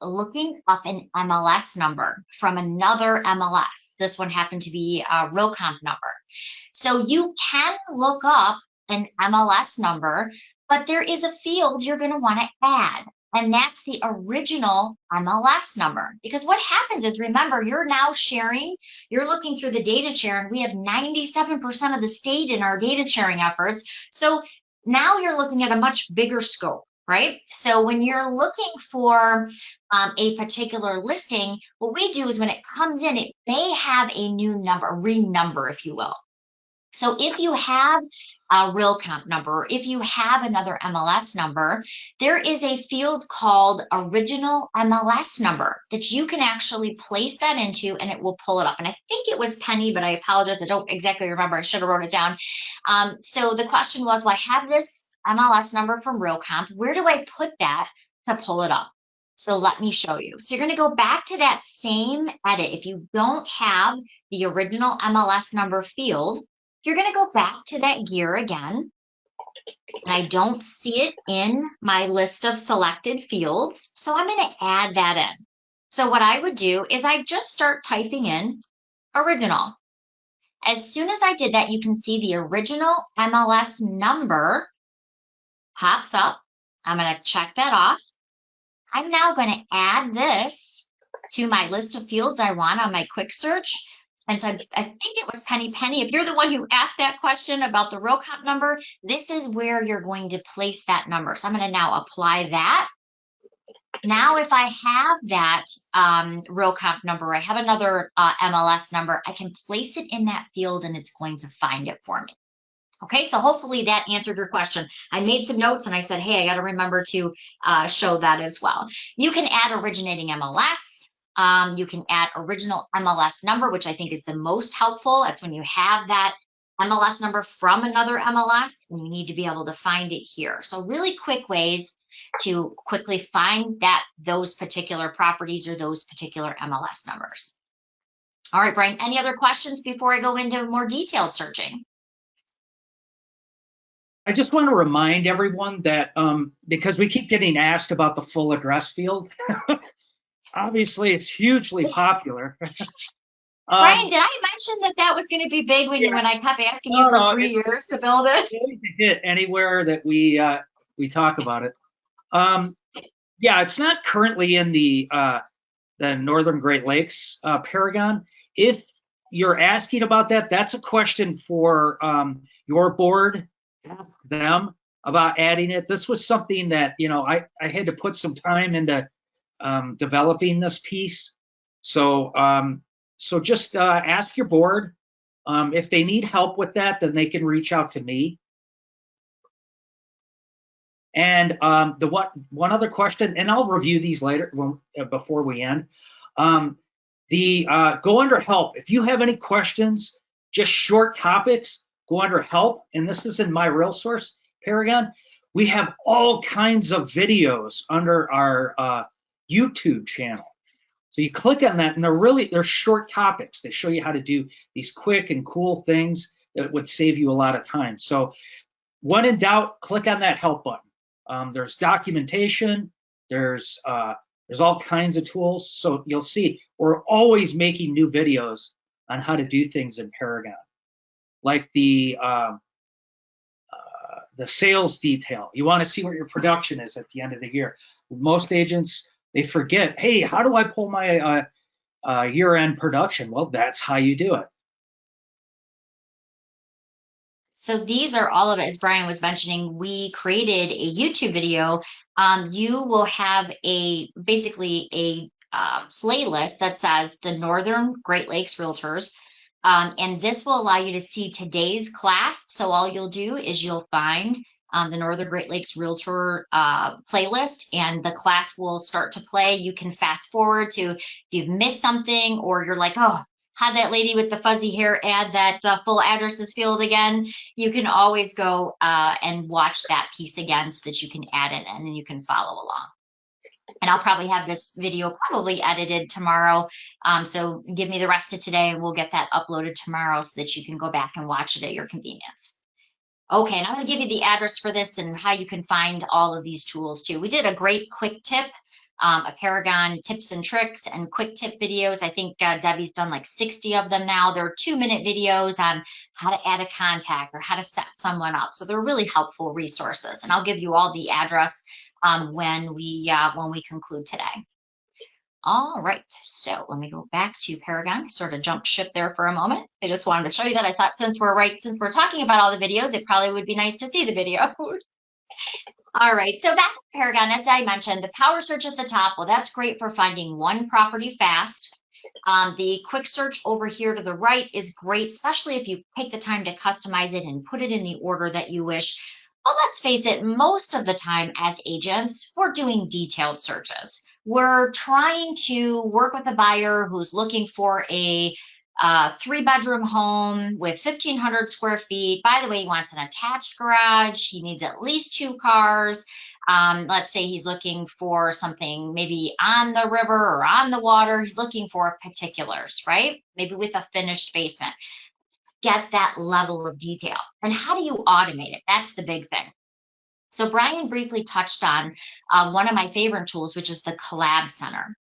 looking up an MLS number from another MLS. This one happened to be a RealComp number. So you can look up an MLS number, but there is a field you're going to want to add. And that's the original MLS number. Because what happens is, remember, you're now sharing, you're looking through the data share, and we have 97% of the state in our data sharing efforts. So now you're looking at a much bigger scope, right? So when you're looking for a particular listing, what we do is when it comes in, it may have a new number, a renumber, if you will. So if you have a RealComp number, or if you have another MLS number, there is a field called Original MLS Number that you can actually place that into, and it will pull it up. And I think it was Penny, but I apologize. I don't exactly remember. I should have wrote it down. So the question was, well, I have this MLS number from RealComp. Where do I put that to pull it up? So let me show you. So you're going to go back to that same edit. If you don't have the Original MLS Number field, you're going to go back to that gear again. And I don't see it in my list of selected fields, so I'm going to add that in. So what I would do is I just start typing in original. As soon as I did that, you can see the original MLS number pops up. I'm going to check that off. I'm now going to add this to my list of fields I want on my quick search. And so I think it was Penny. If you're the one who asked that question about the row comp number, this is where you're going to place that number. So I'm going to now apply that. Now, if I have that row comp number, I have another MLS number, I can place it in that field and it's going to find it for me. Okay, so hopefully that answered your question. I made some notes and I said, hey, I got to remember to show that as well. You can add originating MLS. You can add original MLS number, which I think is the most helpful. That's when you have that MLS number from another MLS and you need to be able to find it here. So really quick ways to quickly find those particular properties or those particular MLS numbers. All right, Brian, any other questions before I go into more detailed searching? I just want to remind everyone that because we keep getting asked about the full address field, obviously it's hugely popular. Brian, did I mention that was going to be big when I kept asking you for 3 years to build it? It's a hit anywhere that we talk about it. Yeah, it's not currently in the Northern Great Lakes Paragon. If you're asking about that, that's a question for your board. Ask them about adding it. This was something that I had to put some time into developing this piece. So just ask your board. If they need help with that, then they can reach out to me. And the one other question, and I'll review these later before we end. Go under help. If you have any questions, just short topics, go under help. And this is in MiRealSource Paragon. We have all kinds of videos under our YouTube channel. So you click on that, and they're short topics. They show you how to do these quick and cool things that would save you a lot of time. So when in doubt, click on that help button. There's documentation. There's all kinds of tools. So you'll see we're always making new videos on how to do things in Paragon, like the sales detail. You want to see what your production is at the end of the year. Most agents, they forget, hey, how do I pull my year-end production? Well, that's how you do it. So these are all of it, as Brian was mentioning. We created a YouTube video. You will have basically a playlist that says the Northern Great Lakes Realtors. And this will allow you to see today's class. So all you'll do is you'll find the Northern Great Lakes Realtor playlist, and the class will start to play. You can fast forward to if you've missed something, or you're like, oh, had that lady with the fuzzy hair add that full addresses field again. You can always go and watch that piece again so that you can add it in and you can follow along. And I'll probably have this video probably edited tomorrow. So give me the rest of today and we'll get that uploaded tomorrow so that you can go back and watch it at your convenience. Okay, and I'm going to give you the address for this and how you can find all of these tools too. We did a great quick tip, a Paragon tips and tricks and quick tip videos. I think Debbie's done like 60 of them now. They're 2-minute videos on how to add a contact or how to set someone up. So they're really helpful resources. And I'll give you all the address when we conclude today. All right, so let me go back to Paragon, sort of jump ship there for a moment. I just wanted to show you that. I thought since we're talking about all the videos, it probably would be nice to see the video. All right, so back to Paragon, as I mentioned, the power search at the top, well, that's great for finding one property fast. The quick search over here to the right is great, especially if you take the time to customize it and put it in the order that you wish. Well, let's face it, most of the time as agents, we're doing detailed searches. We're trying to work with a buyer who's looking for a 3-bedroom home with 1,500 square feet. By the way, he wants an attached garage. He needs at least 2 cars. Let's say he's looking for something maybe on the river or on the water. He's looking for particulars, right? Maybe with a finished basement. Get that level of detail. And how do you automate it? That's the big thing. So Brian briefly touched on one of my favorite tools, which is the Collab Center.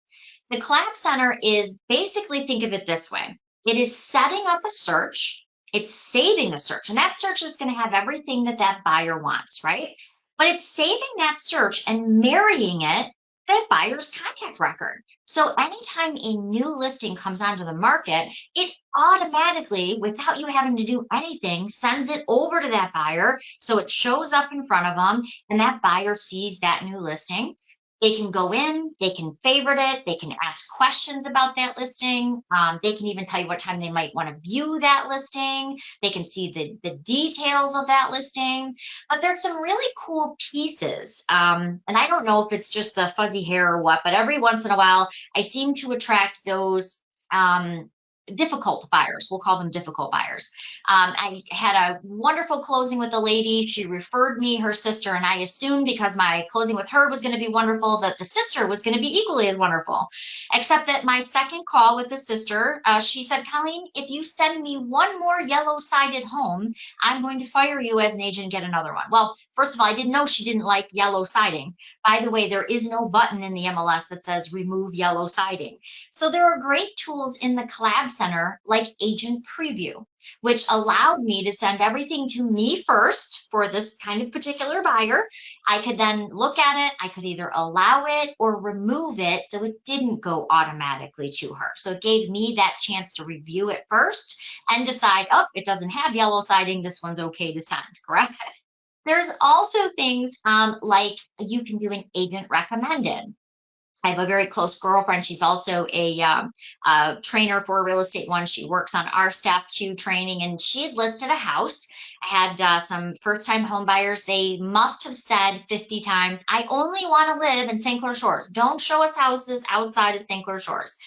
The Collab Center is basically, think of it this way. It is setting up a search It's saving the search, and that search is going to have everything that that buyer wants, right? But it's saving that search and marrying it to that buyer's contact record. So anytime a new listing comes onto the market, it automatically, without you having to do anything, sends it over to that buyer. So it shows up in front of them, and that buyer sees that new listing. They can go in, they can favorite it, they can ask questions about that listing. They can even tell you what time they might want to view that listing. They can see the details of that listing. But there's some really cool pieces. And I don't know if it's just the fuzzy hair or what, but every once in a while, I seem to attract those difficult buyers. We'll call them difficult buyers. I had a wonderful closing with a lady. She referred me her sister, and I assumed because my closing with her was going to be wonderful that the sister was going to be equally as wonderful. Except that my second call with the sister, she said, Colleen, if you send me one more yellow-sided home, I'm going to fire you as an agent and get another one. Well, first of all, I didn't know she didn't like yellow siding. By the way, there is no button in the MLS that says remove yellow siding. So there are great tools in the Collab Center like Agent Preview, which allowed me to send everything to me first for this kind of particular buyer. I could then look at it. I could either allow it or remove it so it didn't go automatically to her. So it gave me that chance to review it first and decide, oh, it doesn't have yellow siding. This one's okay to send, correct? There's also things like you can do an agent recommended. I have a very close girlfriend. She's also a trainer for Real Estate One. She works on our staff too training, and she had listed a house. I had some first-time home buyers. They must have said 50 times, I only want to live in St. Clair Shores. Don't show us houses outside of St. Clair Shores.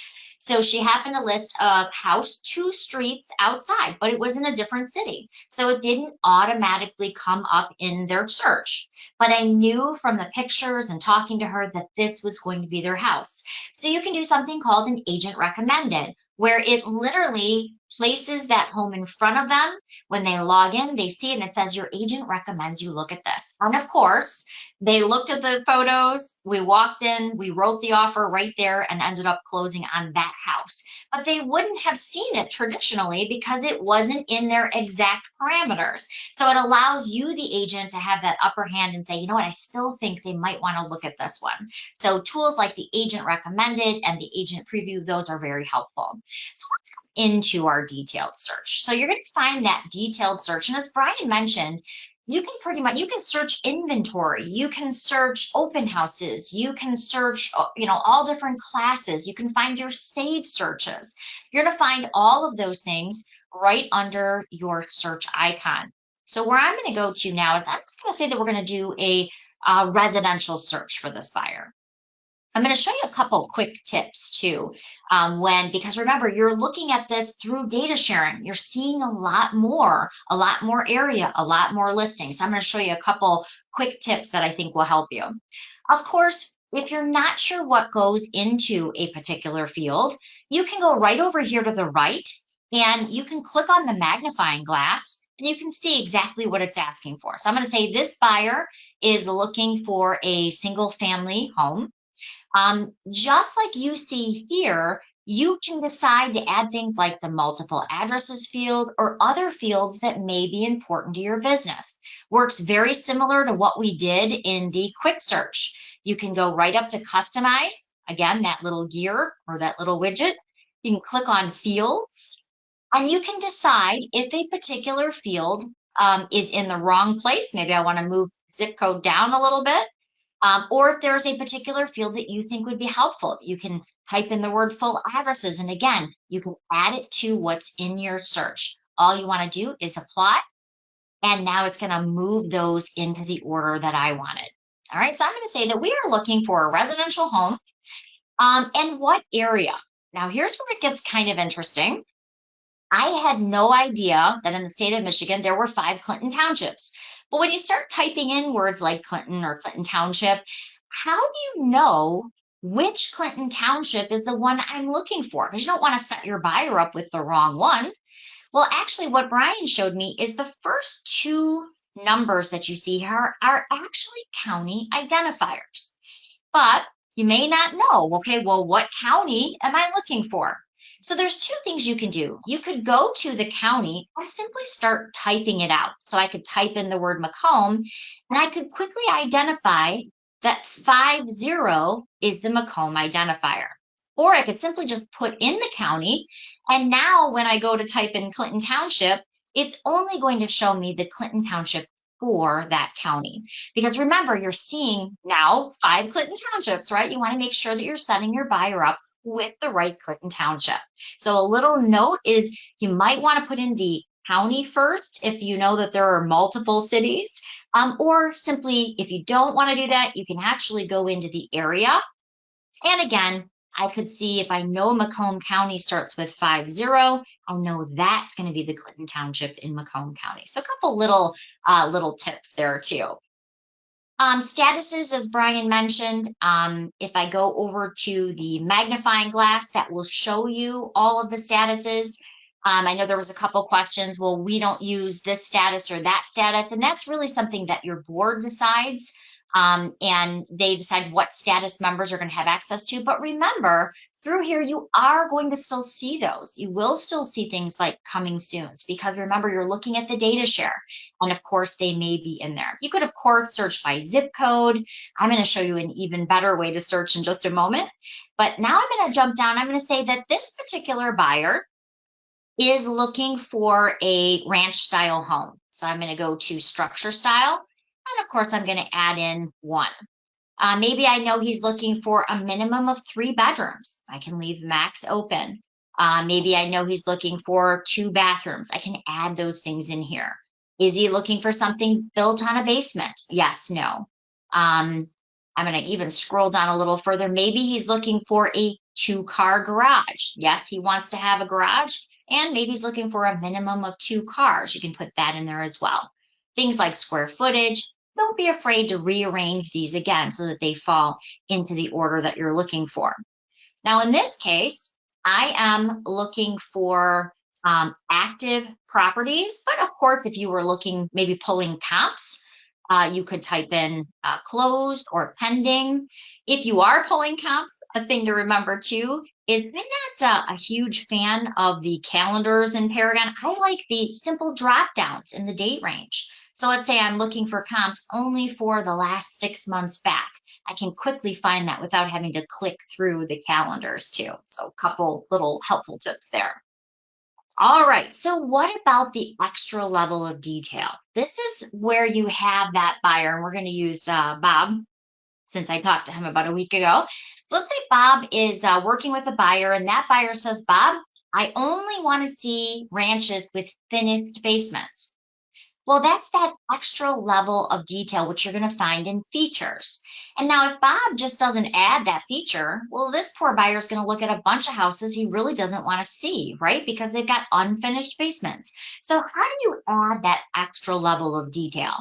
So she happened to list a house 2 streets outside, but it was in a different city. So it didn't automatically come up in their search. But I knew from the pictures and talking to her that this was going to be their house. So you can do something called an agent recommended, where it literally places that home in front of them. When they log in, they see it and it says, your agent recommends you look at this. And of course, they looked at the photos, we walked in, we wrote the offer right there and ended up closing on that house. But they wouldn't have seen it traditionally because it wasn't in their exact parameters. So it allows you, the agent, to have that upper hand and say, you know what, I still think they might want to look at this one. So tools like the agent recommended and the agent preview, those are very helpful. So let's go into our detailed search. So you're going to find that detailed search. And as Brian mentioned, you can search inventory, you can search open houses, you can search, all different classes, you can find your saved searches. You're going to find all of those things right under your search icon. So where I'm going to go to now is I'm just going to say that we're going to do a residential search for this buyer. I'm going to show you a couple quick tips too, because remember, you're looking at this through data sharing. You're seeing a lot more area, a lot more listings. So I'm going to show you a couple quick tips that I think will help you. Of course, if you're not sure what goes into a particular field, you can go right over here to the right and you can click on the magnifying glass and you can see exactly what it's asking for. So I'm going to say this buyer is looking for a single family home. Just like you see here, you can decide to add things like the multiple addresses field or other fields that may be important to your business. Works very similar to what we did in the quick search. You can go right up to customize, again, that little gear or that little widget. You can click on fields and you can decide if a particular field is in the wrong place. Maybe I want to move zip code down a little bit. Or if there's a particular field that you think would be helpful, you can type in the word full addresses. And again, you can add it to what's in your search. All you want to do is apply. And now it's going to move those into the order that I wanted. All right, so I'm going to say that we are looking for a residential home. And what area? Now, here's where it gets kind of interesting. I had no idea that in the state of Michigan, there were 5 Clinton townships. But when you start typing in words like Clinton or Clinton Township, how do you know which Clinton Township is the one I'm looking for? Because you don't want to set your buyer up with the wrong one. Well, actually, what Brian showed me is the first 2 numbers that you see here are actually county identifiers. But you may not know, okay, well, what county am I looking for? So there's two things you can do. You could go to the county and simply start typing it out. So I could type in the word Macomb and I could quickly identify that 50 is the Macomb identifier. Or I could simply just put in the county. And now when I go to type in Clinton Township, it's only going to show me the Clinton Township for that county. Because remember, you're seeing now 5 Clinton Townships, right? You want to make sure that you're setting your buyer up with the right Clinton Township. So a little note is you might want to put in the county first if you know that there are multiple cities, or simply if you don't want to do that, you can actually go into the area. And again, I could see if I know Macomb County starts with 50, I'll know that's going to be the Clinton Township in Macomb County. So a couple little tips there too. Statuses, as Brian mentioned, if I go over to the magnifying glass, that will show you all of the statuses. I know there was a couple questions, well, we don't use this status or that status, and that's really something that your board decides. And they decide what status members are going to have access to. But remember, through here, you are going to still see those. You will still see things like coming soons, because remember, you're looking at the data share. And of course, they may be in there. You could, of course, search by zip code. I'm going to show you an even better way to search in just a moment. But now I'm going to jump down. I'm going to say that this particular buyer is looking for a ranch style home. So I'm going to go to structure style. And of course, I'm going to add in 1. Maybe I know he's looking for a minimum of 3 bedrooms. I can leave max open. Maybe I know he's looking for 2 bathrooms. I can add those things in here. Is he looking for something built on a basement? Yes, no. I'm going to even scroll down a little further. Maybe he's looking for a 2-car garage. Yes, he wants to have a garage. And maybe he's looking for a minimum of 2 cars. You can put that in there as well. Things like square footage, don't be afraid to rearrange these again so that they fall into the order that you're looking for. Now, in this case, I am looking for active properties, but of course, if you were looking, maybe pulling comps, you could type in closed or pending. If you are pulling comps, a thing to remember too is I'm not a huge fan of the calendars in Paragon. I like the simple drop downs in the date range. So let's say I'm looking for comps only for the last 6 months back. I can quickly find that without having to click through the calendars too. So a couple little helpful tips there. All right, so what about the extra level of detail? This is where you have that buyer, and we're going to use Bob, since I talked to him about a week ago. So let's say Bob is working with a buyer, and that buyer says, Bob, I only want to see ranches with finished basements. Well, that's that extra level of detail, which you're going to find in features. And now if Bob just doesn't add that feature, well, this poor buyer is going to look at a bunch of houses he really doesn't want to see, right? Because they've got unfinished basements. So how do you add that extra level of detail?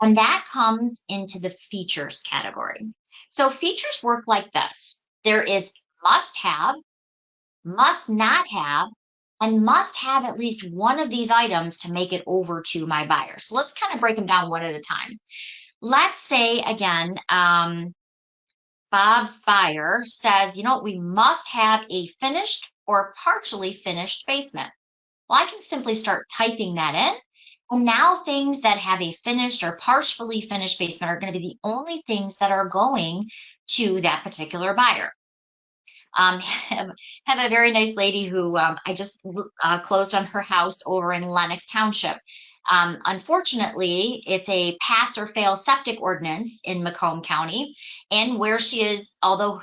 And that comes into the features category. So features work like this. There is must have, must not have, and must have at least one of these items to make it over to my buyer. So let's kind of break them down one at a time. Let's say, again, Bob's buyer says, you know, we must have a finished or partially finished basement. Well, I can simply start typing that in. And now things that have a finished or partially finished basement are going to be the only things that are going to that particular buyer. Have a very nice lady who I just closed on her house over in Lenox Township. Unfortunately, it's a pass or fail septic ordinance in Macomb County, and where she is, although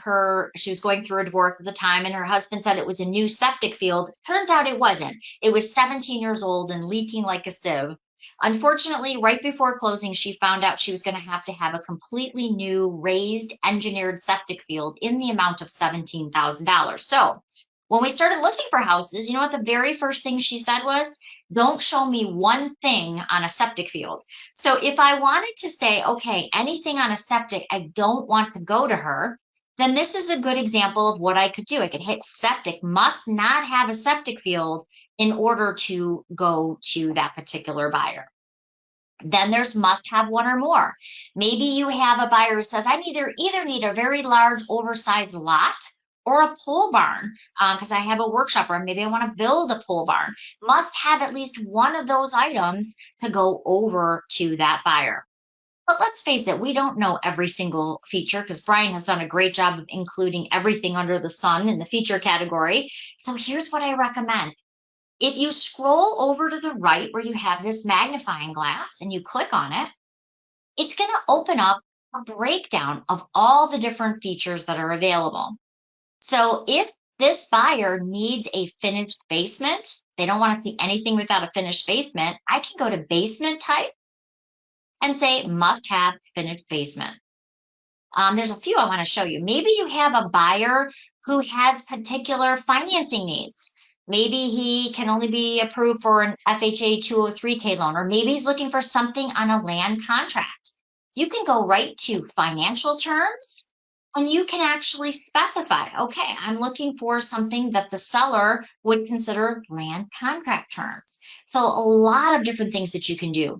she was going through a divorce at the time, and her husband said it was a new septic field, turns out it wasn't. It was 17 years old and leaking like a sieve. Unfortunately, right before closing, she found out she was going to have a completely new raised engineered septic field in the amount of $17,000. So when we started looking for houses, you know what the very first thing she said was, don't show me one thing on a septic field. So if I wanted to say, okay, anything on a septic, I don't want to go to her, then this is a good example of what I could do. I could hit septic, must not have a septic field in order to go to that particular buyer. Then there's must have one or more. Maybe you have a buyer who says, I either need a very large oversized lot, or a pole barn, because I have a workshop or maybe I want to build a pole barn, must have at least one of those items to go over to that buyer. But let's face it, we don't know every single feature because Brian has done a great job of including everything under the sun in the feature category. So here's what I recommend. If you scroll over to the right where you have this magnifying glass and you click on it, it's going to open up a breakdown of all the different features that are available. So if this buyer needs a finished basement, they don't want to see anything without a finished basement, I can go to basement type and say must have finished basement. There's a few I want to show you. Maybe you have a buyer who has particular financing needs. Maybe he can only be approved for an FHA 203K loan, or maybe he's looking for something on a land contract. You can go right to financial terms and you can actually specify, okay, I'm looking for something that the seller would consider land contract terms. So a lot of different things that you can do.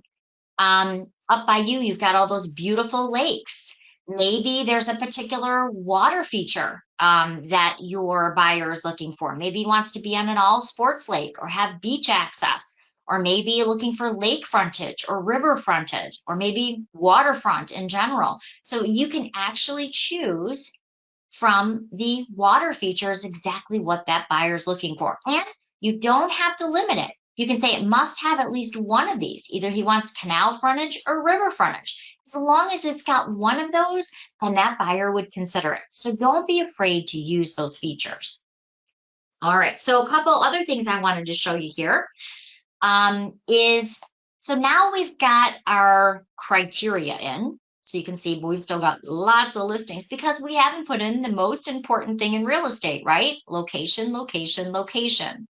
Up by you, you've got all those beautiful lakes. Maybe there's a particular water feature that your buyer is looking for. Maybe he wants to be on an all sports lake or have beach access, or maybe looking for lake frontage or river frontage, or maybe waterfront in general. So you can actually choose from the water features exactly what that buyer is looking for. And you don't have to limit it. You can say it must have at least one of these. Either he wants canal frontage or river frontage. As long as it's got one of those, then that buyer would consider it. So don't be afraid to use those features. All right, so a couple other things I wanted to show you here so now we've got our criteria in. So you can see we've still got lots of listings because we haven't put in the most important thing in real estate, right? Location, location, location.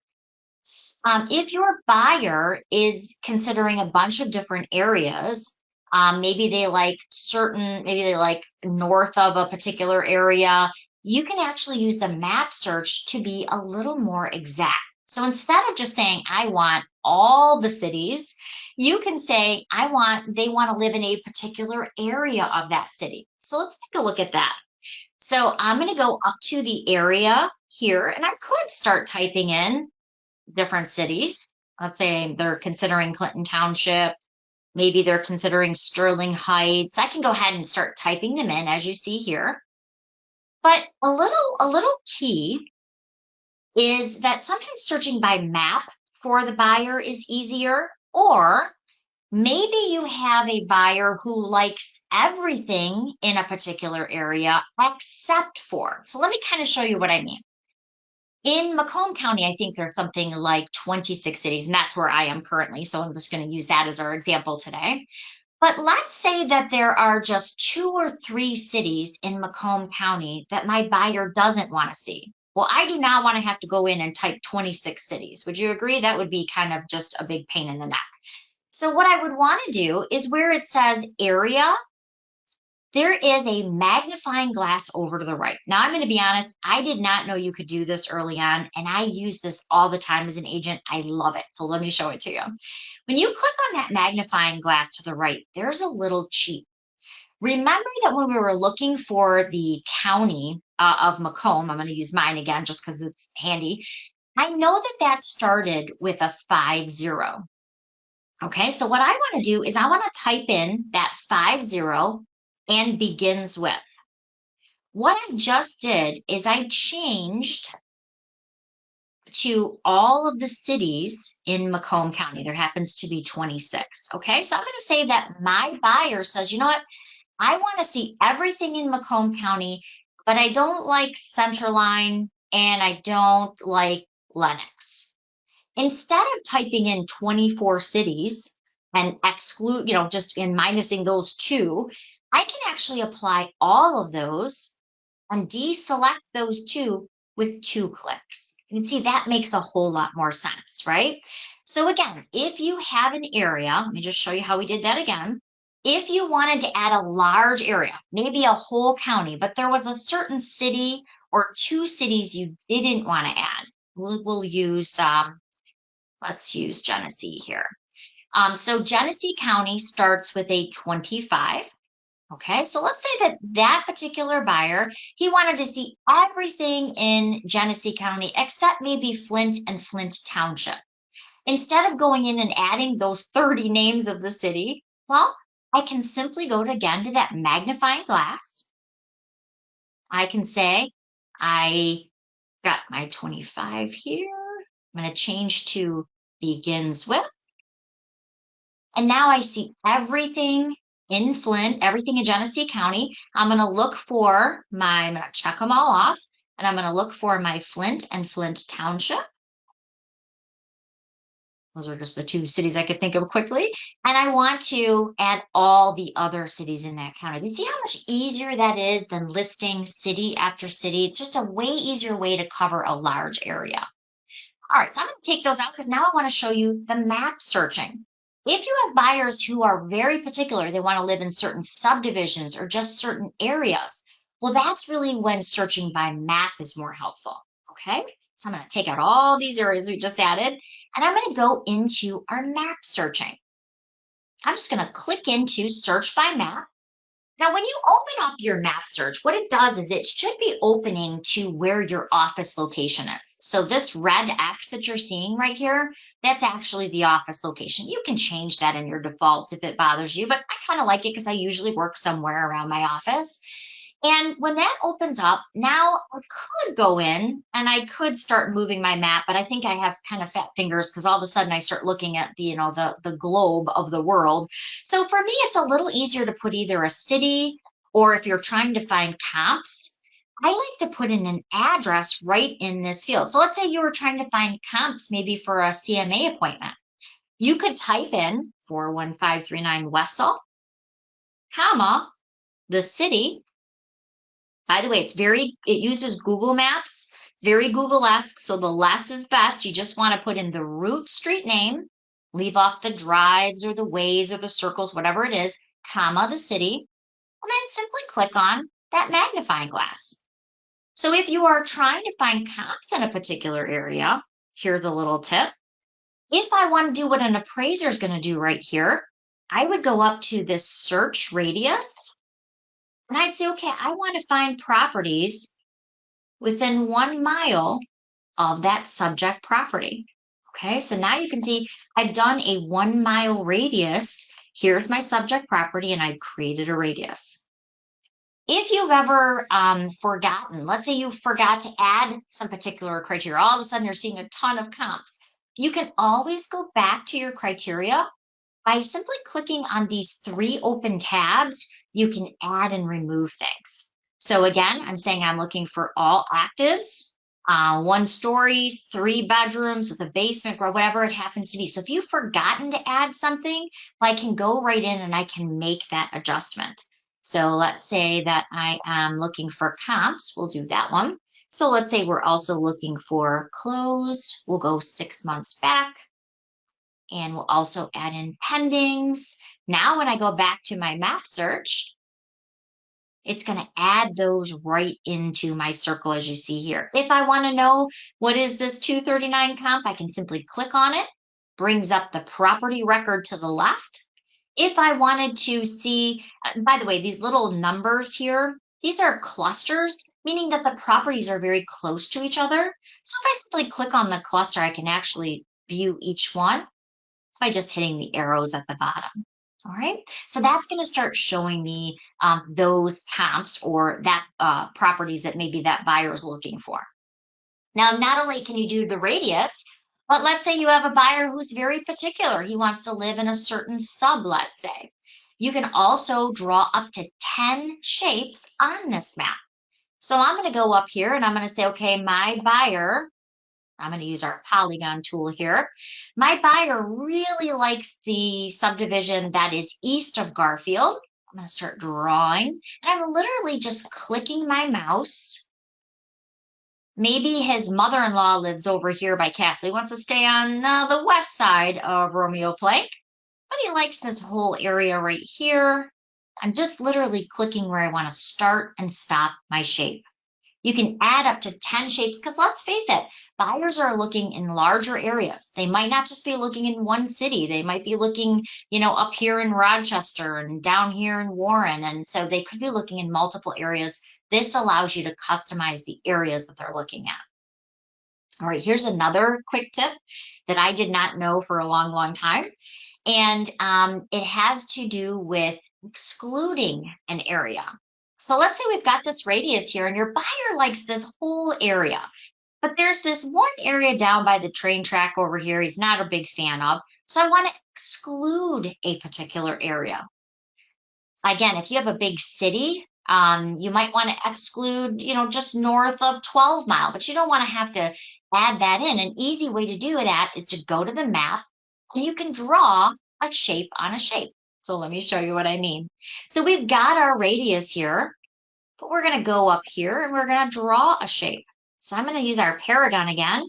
If your buyer is considering a bunch of different areas, maybe they like north of a particular area, you can actually use the map search to be a little more exact. So instead of just saying, I want all the cities, you can say, they want to live in a particular area of that city. So let's take a look at that. So I'm going to go up to the area here, and I could start typing in different cities. Let's say they're considering Clinton Township. Maybe they're considering Sterling Heights. I can go ahead and start typing them in, as you see here. But a little key is that sometimes searching by map for the buyer is easier, or maybe you have a buyer who likes everything in a particular area except for. So let me kind of show you what I mean. In Macomb County, I think there's something like 26 cities, and that's where I am currently. So I'm just going to use that as our example today. But let's say that there are just 2 or 3 cities in Macomb County that my buyer doesn't want to see. Well, I do not want to have to go in and type 26 cities. Would you agree? That would be kind of just a big pain in the neck. So what I would want to do is where it says area, there is a magnifying glass over to the right. Now, I'm going to be honest, I did not know you could do this early on, and I use this all the time as an agent. I love it. So let me show it to you. When you click on that magnifying glass to the right, there's a little cheat. Remember that when we were looking for the county of Macomb, I'm going to use mine again just because it's handy. I know that that started with a 50. Okay, so what I want to do is I want to type in that 50 and begins with. What I just did is I changed to all of the cities in Macomb County. There happens to be 26. Okay, so I'm going to say that my buyer says, you know what? I want to see everything in Macomb County, but I don't like Centerline and I don't like Lenox. Instead of typing in 24 cities and exclude, just in minusing those 2, I can actually apply all of those and deselect those 2 with 2 clicks. You can see that makes a whole lot more sense, right? So again, if you have an area, let me just show you how we did that again. If you wanted to add a large area, maybe a whole county, but there was a certain city or 2 cities you didn't want to add, we'll use, let's use Genesee here. So Genesee County starts with a 25. Okay, so let's say that that particular buyer, he wanted to see everything in Genesee County except maybe Flint and Flint Township. Instead of going in and adding those 30 names of the city, well, I can simply go again to that magnifying glass. I can say, I got my 25 here. I'm going to change to begins with. And now I see everything in Flint, everything in Genesee County. I'm going to look for I'm going to check them all off, and I'm going to look for my Flint and Flint Township. Those are just the two cities I could think of quickly. And I want to add all the other cities in that county. You see how much easier that is than listing city after city? It's just a way easier way to cover a large area. All right, so I'm going to take those out because now I want to show you the map searching. If you have buyers who are very particular, they want to live in certain subdivisions or just certain areas, well, that's really when searching by map is more helpful. Okay, so I'm going to take out all these areas we just added, and I'm going to go into our map searching. I'm just going to click into search by map. Now, when you open up your map search, what it does is it should be opening to where your office location is. So this red X that you're seeing right here, that's actually the office location. You can change that in your defaults if it bothers you, but I kind of like it because I usually work somewhere around my office. And when that opens up, now I could go in and I could start moving my map, but I think I have kind of fat fingers because all of a sudden I start looking at the globe of the world. So for me, it's a little easier to put either a city, or if you're trying to find comps, I like to put in an address right in this field. So let's say you were trying to find comps maybe for a CMA appointment. You could type in 41539 Wessel, comma, the city. By the way, it uses Google Maps. It's very Google-esque, so the less is best. You just want to put in the route street name, leave off the drives or the ways or the circles, whatever it is, comma, the city, and then simply click on that magnifying glass. So if you are trying to find comps in a particular area, here's a little tip. If I want to do what an appraiser is going to do right here, I would go up to this search radius, and I'd say, okay, I want to find properties within 1 mile of that subject property. Okay, so now you can see I've done a 1 mile radius. Here's my subject property, and I've created a radius. If you've ever forgotten, let's say you forgot to add some particular criteria, all of a sudden you're seeing a ton of comps, you can always go back to your criteria by simply clicking on these 3 open tabs. You can add and remove things. So again, I'm saying I'm looking for all actives, 1 stories, 3 bedrooms with a basement, or whatever it happens to be. So if you've forgotten to add something, I can go right in and I can make that adjustment. So let's say that I am looking for comps. We'll do that one. So let's say we're also looking for closed. We'll go 6 months back. And we'll also add in pendings. Now, when I go back to my map search, it's going to add those right into my circle as you see here. If I want to know what is this 239 comp, I can simply click on it, brings up the property record to the left. If I wanted to see, by the way, these little numbers here, these are clusters, meaning that the properties are very close to each other. So if I simply click on the cluster, I can actually view each one by just hitting the arrows at the bottom. All right, so that's going to start showing me those comps or that properties that maybe that buyer is looking for. Now, not only can you do the radius, but let's say you have a buyer who's very particular. He wants to live in a certain sub, let's say. You can also draw up to 10 shapes on this map. So I'm going to go up here and I'm going to say, okay, my buyer, I'm going to use our Paragon tool here. My buyer really likes the subdivision that is east of Garfield. I'm going to start drawing, and I'm literally just clicking my mouse. Maybe his mother-in-law lives over here by Castle. He wants to stay on the west side of Romeo Plank, but he likes this whole area right here. I'm just literally clicking where I want to start and stop my shape. You can add up to 10 shapes because let's face it, buyers are looking in larger areas. They might not just be looking in one city. They might be looking, up here in Rochester and down here in Warren. And so they could be looking in multiple areas. This allows you to customize the areas that they're looking at. All right, here's another quick tip that I did not know for a long, long time. And it has to do with excluding an area. So let's say we've got this radius here and your buyer likes this whole area, but there's this one area down by the train track over here he's not a big fan of. So I want to exclude a particular area. Again, if you have a big city, you might want to exclude, just north of 12 Mile, but you don't want to have to add that in. An easy way to do that is to go to the map and you can draw a shape on a shape. So let me show you what I mean. So we've got our radius here, but we're going to go up here and we're going to draw a shape. So I'm going to use our Paragon again,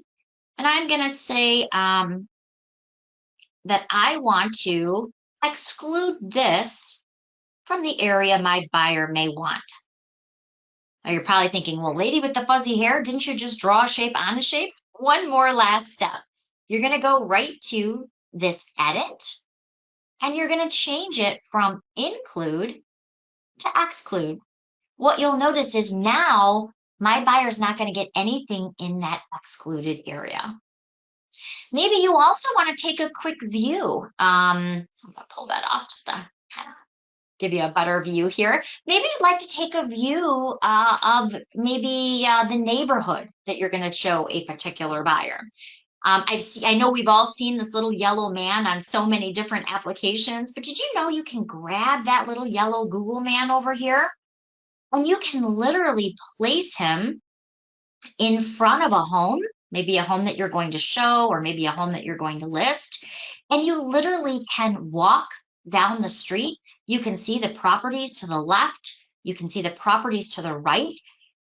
and I'm going to say that I want to exclude this from the area my buyer may want. Now you're probably thinking, well, lady with the fuzzy hair, didn't you just draw a shape on a shape? One more last step. You're going to go right to this edit, and you're going to change it from include to exclude. What you'll notice is now my buyer's not going to get anything in that excluded area. Maybe you also want to take a quick view. I'm going to pull that off just to kind of give you a better view here. Maybe you'd like to take a view of maybe the neighborhood that you're going to show a particular buyer. I know we've all seen this little yellow man on so many different applications, but did you know you can grab that little yellow Google man over here and you can literally place him in front of a home, maybe a home that you're going to show or maybe a home that you're going to list, and you literally can walk down the street. You can see the properties to the left. You can see the properties to the right.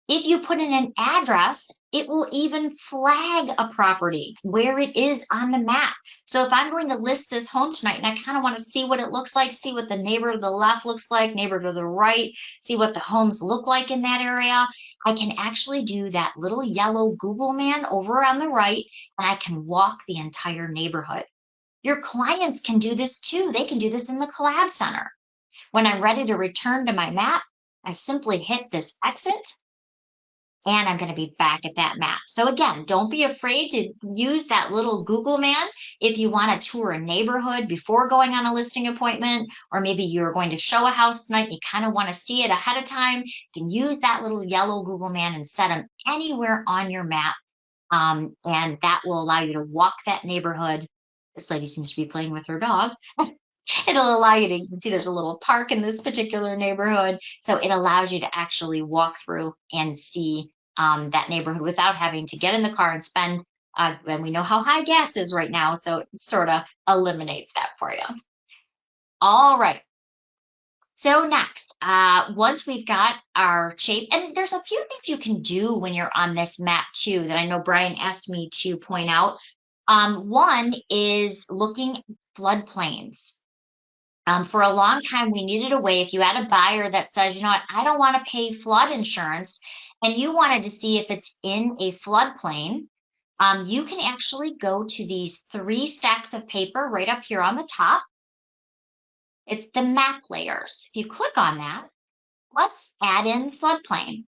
If you put in an address, it will even flag a property where it is on the map. So if I'm going to list this home tonight and I kind of want to see what it looks like, see what the neighbor to the left looks like, neighbor to the right, see what the homes look like in that area, I can actually do that little yellow Google man over on the right, and I can walk the entire neighborhood. Your clients can do this too. They can do this in the collab center. When I'm ready to return to my map, I simply hit this exit, and I'm going to be back at that map. So again, don't be afraid to use that little Google man if you want to tour a neighborhood before going on a listing appointment, or maybe you're going to show a house tonight and you kind of want to see it ahead of time. You can use that little yellow Google man and set them anywhere on your map, and that will allow you to walk that neighborhood. This lady seems to be playing with her dog. It'll allow you to, you can see there's a little park in this particular neighborhood. So it allows you to actually walk through and see that neighborhood without having to get in the car and spend, and we know how high gas is right now. So it sort of eliminates that for you. All right. So next, once we've got our shape, and there's a few things you can do when you're on this map too, that I know Brian asked me to point out. One is looking at floodplains. For a long time, we needed a way, if you had a buyer that says, you know what, I don't want to pay flood insurance, and you wanted to see if it's in a floodplain, you can actually go to these 3 stacks of paper right up here on the top. It's the map layers. If you click on that, let's add in floodplain.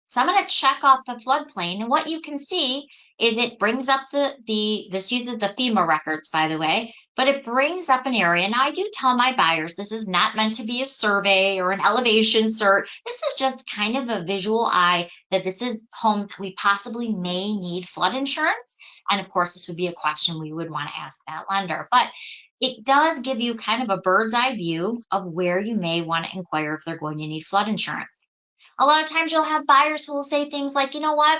So I'm going to check off the floodplain, and what you can see is it brings up this uses the FEMA records, by the way, but it brings up an area. Now, I do tell my buyers, this is not meant to be a survey or an elevation cert. This is just kind of a visual eye that this is homes that we possibly may need flood insurance. And of course, this would be a question we would want to ask that lender. But it does give you kind of a bird's eye view of where you may want to inquire if they're going to need flood insurance. A lot of times you'll have buyers who will say things like, you know what,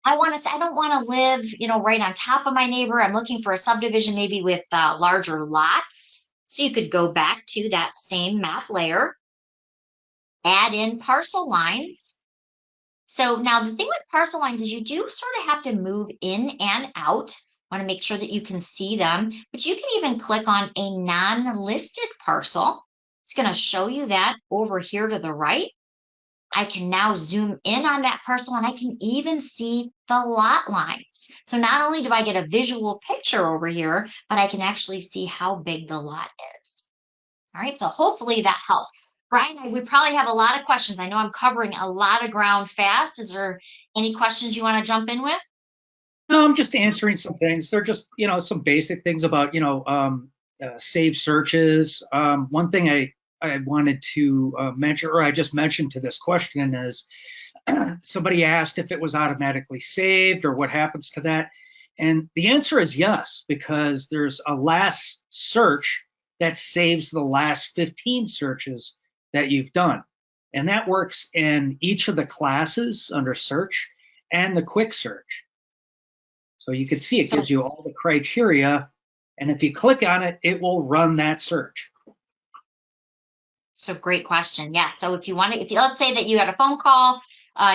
I don't want to live, right on top of my neighbor. I'm looking for a subdivision maybe with larger lots. So you could go back to that same map layer, add in parcel lines. So now the thing with parcel lines is you do sort of have to move in and out. Want to make sure that you can see them, but you can even click on a non-listed parcel. It's going to show you that over here to the right. I can now zoom in on that parcel and I can even see the lot lines. So not only do I get a visual picture over here, but I can actually see how big the lot is. All right, so hopefully that helps. Brian, we probably have a lot of questions. I know I'm covering a lot of ground fast. Is there any questions you want to jump in with? No, I'm just answering some things. They're just, some basic things about, save searches. One thing I wanted to mention, or I just mentioned to this question is somebody asked if it was automatically saved or what happens to that. And the answer is yes, because there's a last search that saves the last 15 searches that you've done. And that works in each of the classes under search and the quick search. So you can see it gives you all the criteria. And if you click on it, it will run that search. So great question. Yeah. So if you want to, let's say that you had a phone call,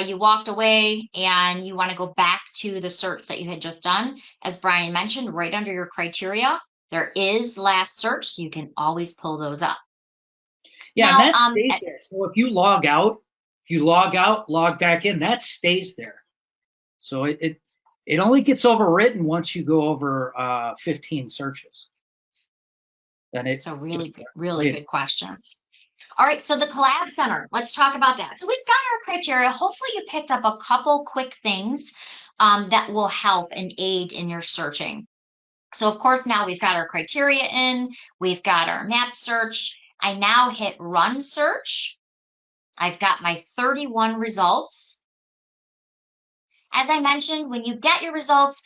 you walked away and you want to go back to the search that you had just done, as Brian mentioned, right under your criteria, there is last search. So you can always pull those up. Yeah, now, and that stays there. So if you log out, log back in, that stays there. So it only gets overwritten once you go over 15 searches. Then so really good questions. All right, so the Collab Center, let's talk about that. So we've got our criteria. Hopefully you picked up a couple quick things that will help and aid in your searching. So of course, now we've got our criteria in, we've got our map search. I now hit run search. I've got my 31 results. As I mentioned, when you get your results,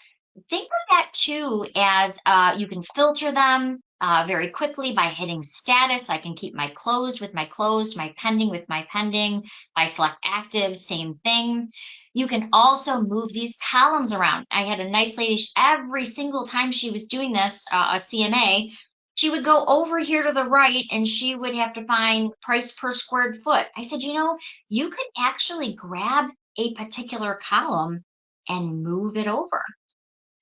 think of that too as you can filter them very quickly by hitting status. I can keep my closed with my closed, my pending with my pending. If I select active, same thing. You can also move these columns around. I had a nice lady, every single time she was doing this, a CMA, she would go over here to the right and she would have to find price per square foot. I said, you could actually grab a particular column and move it over.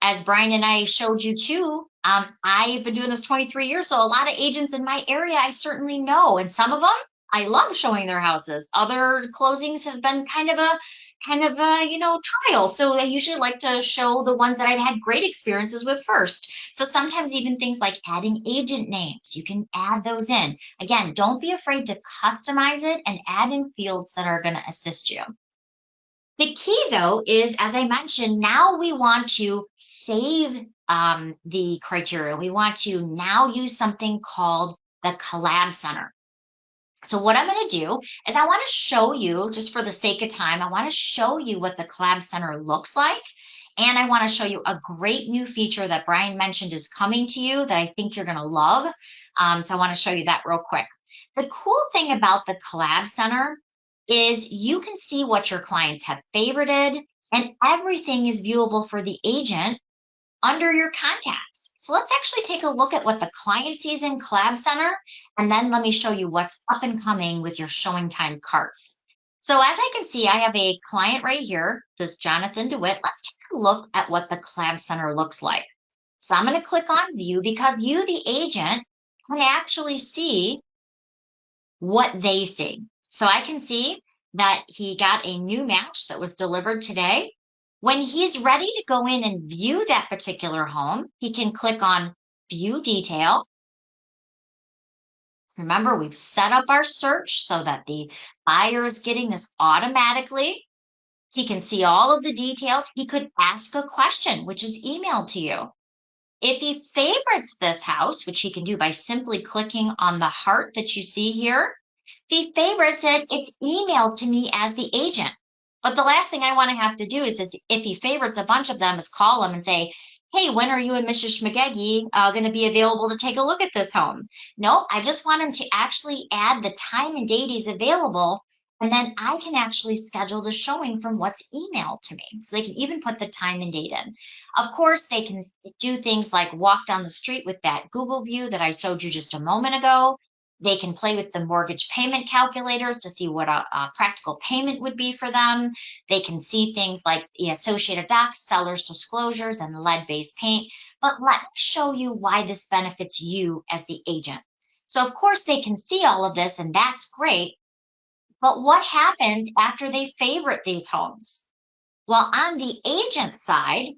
As Brian and I showed you too, I've been doing this 23 years, so a lot of agents in my area I certainly know, and some of them I love showing their houses. Other closings have been kind of a trial. So I usually like to show the ones that I've had great experiences with first. So sometimes even things like adding agent names, you can add those in. Again, don't be afraid to customize it and add in fields that are going to assist you. The key, though, is, as I mentioned, now we want to save the criteria. We want to now use something called the Collab Center. So what I'm going to do is I want to show you, just for the sake of time, I want to show you what the Collab Center looks like. And I want to show you a great new feature that Brian mentioned is coming to you that I think you're going to love. So I want to show you that real quick. The cool thing about the Collab Center is you can see what your clients have favorited, and everything is viewable for the agent under your contacts. So let's actually take a look at what the client sees in Collab Center, and then let me show you what's up and coming with your ShowingTime Carts. So as I can see, I have a client right here, this Jonathan DeWitt. Let's take a look at what the Collab Center looks like. So I'm going to click on View because you, the agent, can actually see what they see. So I can see that he got a new match that was delivered today. When he's ready to go in and view that particular home, he can click on View Detail. Remember, we've set up our search so that the buyer is getting this automatically. He can see all of the details. He could ask a question, which is emailed to you. If he favorites this house, which he can do by simply clicking on the heart that you see here, if he favorites it, it's emailed to me as the agent. But the last thing I want to have to do is if he favorites a bunch of them, is call him and say, hey, when are you and Mrs. Schmagegi going to be available to take a look at this home? No, I just want him to actually add the time and date he's available, and then I can actually schedule the showing from what's emailed to me. So they can even put the time and date in. Of course, they can do things like walk down the street with that Google view that I showed you just a moment ago. They can play with the mortgage payment calculators to see what a practical payment would be for them. They can see things like the Associated Docs, seller's disclosures, and lead-based paint. But let me show you why this benefits you as the agent. So, of course, they can see all of this, and that's great. But what happens after they favorite these homes? Well, on the agent side,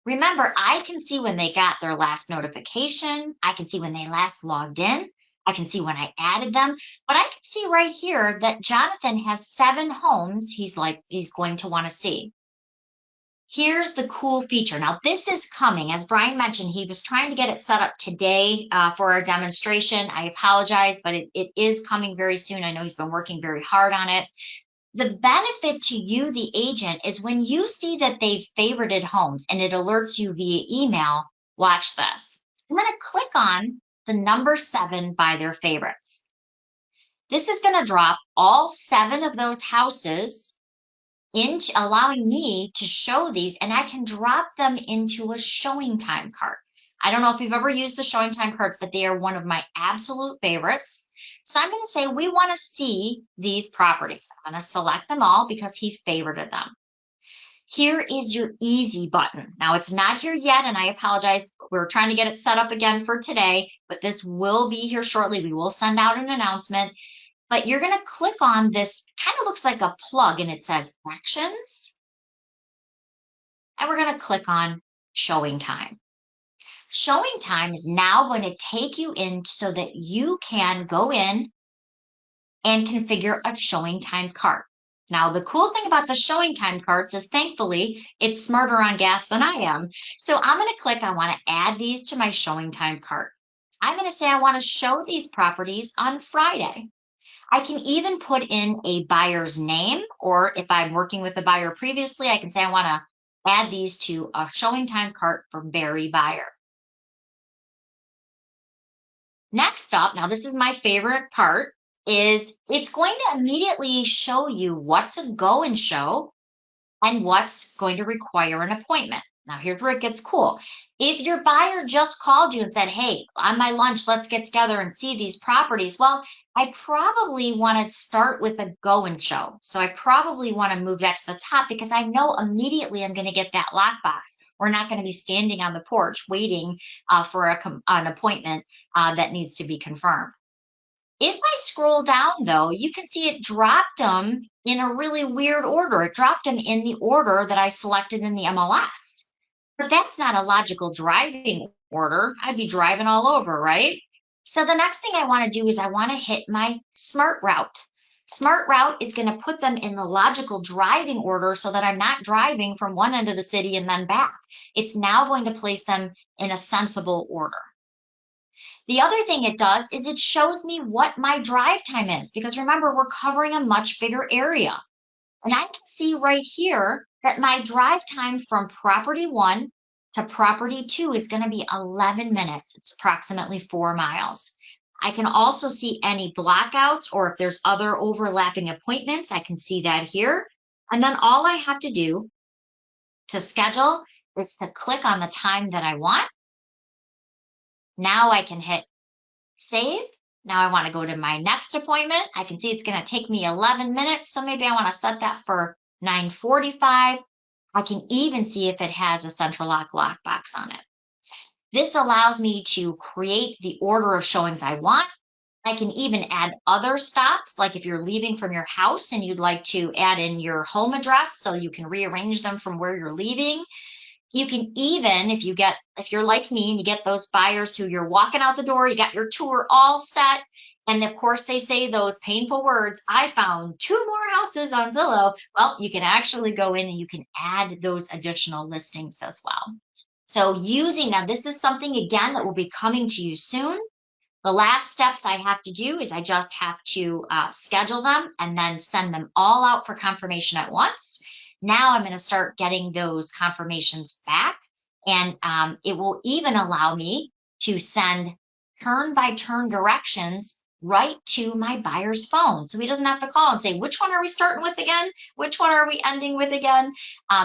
remember, I can see when they got their last notification. I can see when they last logged in. I can see when I added them. But I can see right here that Jonathan has 7 homes he's going to want to see. Here's the cool feature. Now, this is coming. As Brian mentioned, he was trying to get it set up today for our demonstration. I apologize, but it is coming very soon. I know he's been working very hard on it. The benefit to you, the agent, is when you see that they've favorited homes and it alerts you via email, watch this. I'm going to click on the number 7 by their favorites. This is going to drop all 7 of those houses into allowing me to show these, and I can drop them into a ShowingTime cart. I don't know if you've ever used the ShowingTime carts, but they are one of my absolute favorites. So I'm going to say we want to see these properties. I'm going to select them all because he favorited them. Here is your easy button. Now it's not here yet, and I apologize. We're trying to get it set up again for today, but this will be here shortly. We will send out an announcement. But you're going to click on this, kind of looks like a plug, and it says Actions. And we're going to click on ShowingTime. ShowingTime is now going to take you in so that you can go in and configure a ShowingTime cart. Now, the cool thing about the ShowingTime carts is, thankfully, it's smarter on gas than I am. So I'm going to click, I want to add these to my ShowingTime cart. I'm going to say I want to show these properties on Friday. I can even put in a buyer's name, or if I'm working with a buyer previously, I can say I want to add these to a ShowingTime cart for Barry Buyer. Next up, now this is my favorite part, is it's going to immediately show you what's a go and show and what's going to require an appointment. Now, here's where it gets cool. If your buyer just called you and said, hey, on my lunch, let's get together and see these properties. Well, I probably want to start with a go and show. So I probably want to move that to the top because I know immediately I'm going to get that lockbox. We're not going to be standing on the porch waiting for an appointment that needs to be confirmed. If I scroll down, though, you can see it dropped them in a really weird order. It dropped them in the order that I selected in the MLS. But that's not a logical driving order. I'd be driving all over, right? So the next thing I want to do is I want to hit my Smart Route. Smart Route is going to put them in the logical driving order so that I'm not driving from one end of the city and then back. It's now going to place them in a sensible order. The other thing it does is it shows me what my drive time is, because remember, we're covering a much bigger area. And I can see right here that my drive time from property 1 to property 2 is going to be 11 minutes. It's approximately 4 miles. I can also see any blockouts, or if there's other overlapping appointments, I can see that here. And then all I have to do to schedule is to click on the time that I want. Now I can hit save. Now I want to go to my next appointment. I can see it's going to take me 11 minutes. So maybe I want to set that for 9:45. I can even see if it has a central lock lockbox on it. This allows me to create the order of showings I want. I can even add other stops, like if you're leaving from your house and you'd like to add in your home address so you can rearrange them from where you're leaving. You can even, if you're like me and you get those buyers who you're walking out the door, you got your tour all set, and of course they say those painful words, I found 2 more houses on Zillow. Well, you can actually go in and you can add those additional listings as well. So now this is something again that will be coming to you soon. The last steps I have to do is I just have to schedule them and then send them all out for confirmation at once. Now I'm going to start getting those confirmations back, and it will even allow me to send turn-by-turn directions right to my buyer's phone. So he doesn't have to call and say, which one are we starting with again? Which one are we ending with again?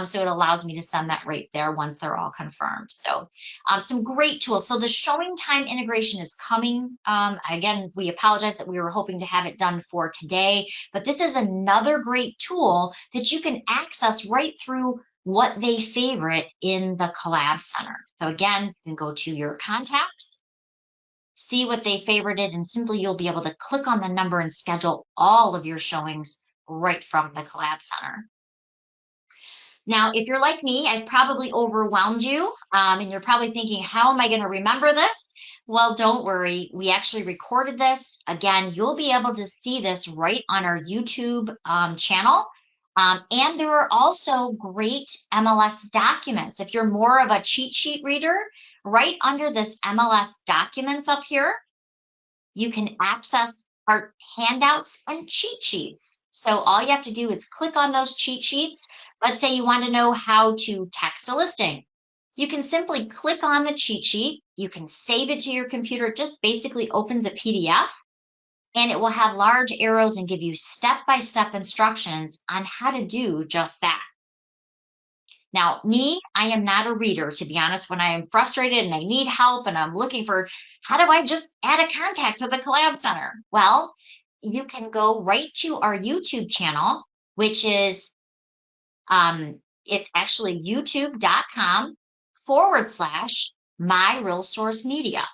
So it allows me to send that right there once they're all confirmed. So some great tools. So the ShowingTime integration is coming. Again, we apologize that we were hoping to have it done for today, but this is another great tool that you can access right through what they favorite in the Collab Center. So again, you can go to your contacts, see what they favorited, and simply you'll be able to click on the number and schedule all of your showings right from the Collab Center. Now, if you're like me, I've probably overwhelmed you, and you're probably thinking, how am I going to remember this? Well, don't worry. We actually recorded this. Again, you'll be able to see this right on our YouTube channel. And there are also great MLS documents. If you're more of a cheat sheet reader, right under this MLS documents up here, you can access our handouts and cheat sheets. So all you have to do is click on those cheat sheets. Let's say you want to know how to text a listing. You can simply click on the cheat sheet. You can save it to your computer. It just basically opens a PDF, and it will have large arrows and give you step-by-step instructions on how to do just that. Now, me, I am not a reader, to be honest. When I am frustrated and I need help and I'm looking for, how do I just add a contact to the Collab Center? Well, you can go right to our YouTube channel, which is, it's actually youtube.com/MiRealSource Media.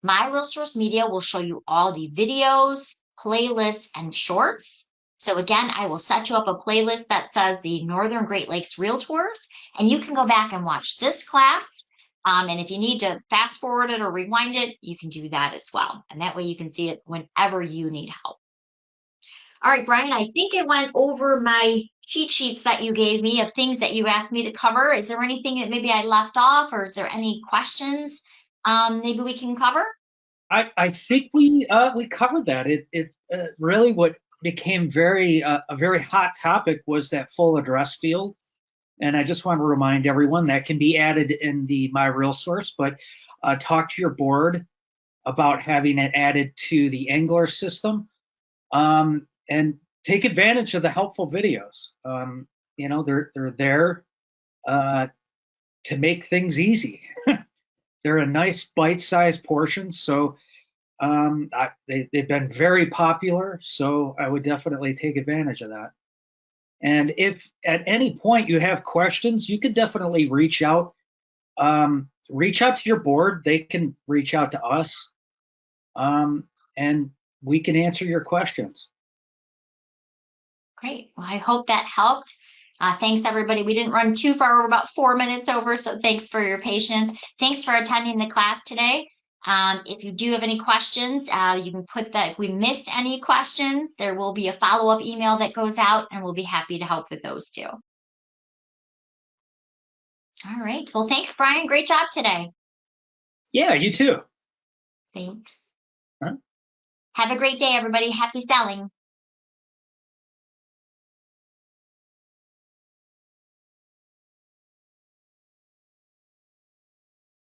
MiRealSource Media will show you all the videos, playlists, and shorts. So again, I will set you up a playlist that says the Northern Great Lakes Realtors, and you can go back and watch this class. And if you need to fast forward it or rewind it, you can do that as well. And that way you can see it whenever you need help. All right, Brian, I think I went over my cheat sheets that you gave me of things that you asked me to cover. Is there anything that maybe I left off, or is there any questions maybe we can cover? I think we covered that. It really what became a very hot topic was that full address field. And I just want to remind everyone that can be added in the MiRealSource, but talk to your board about having it added to the Nglr system, and take advantage of the helpful videos. You know, they're there to make things easy. They're a nice bite-sized portion, so they've been very popular, so I would definitely take advantage of that. And if at any point you have questions, you can definitely reach out. Reach out to your board. They can reach out to us, and we can answer your questions. Great. Well, I hope that helped. Thanks, everybody. We didn't run too far. We're about 4 minutes over, so thanks for your patience. Thanks for attending the class today. If you do have any questions, you can put that. If we missed any questions, there will be a follow-up email that goes out, and we'll be happy to help with those too. All right. Well, thanks, Brian. Great job today. Yeah, you too. Thanks. Huh? Have a great day, everybody. Happy selling.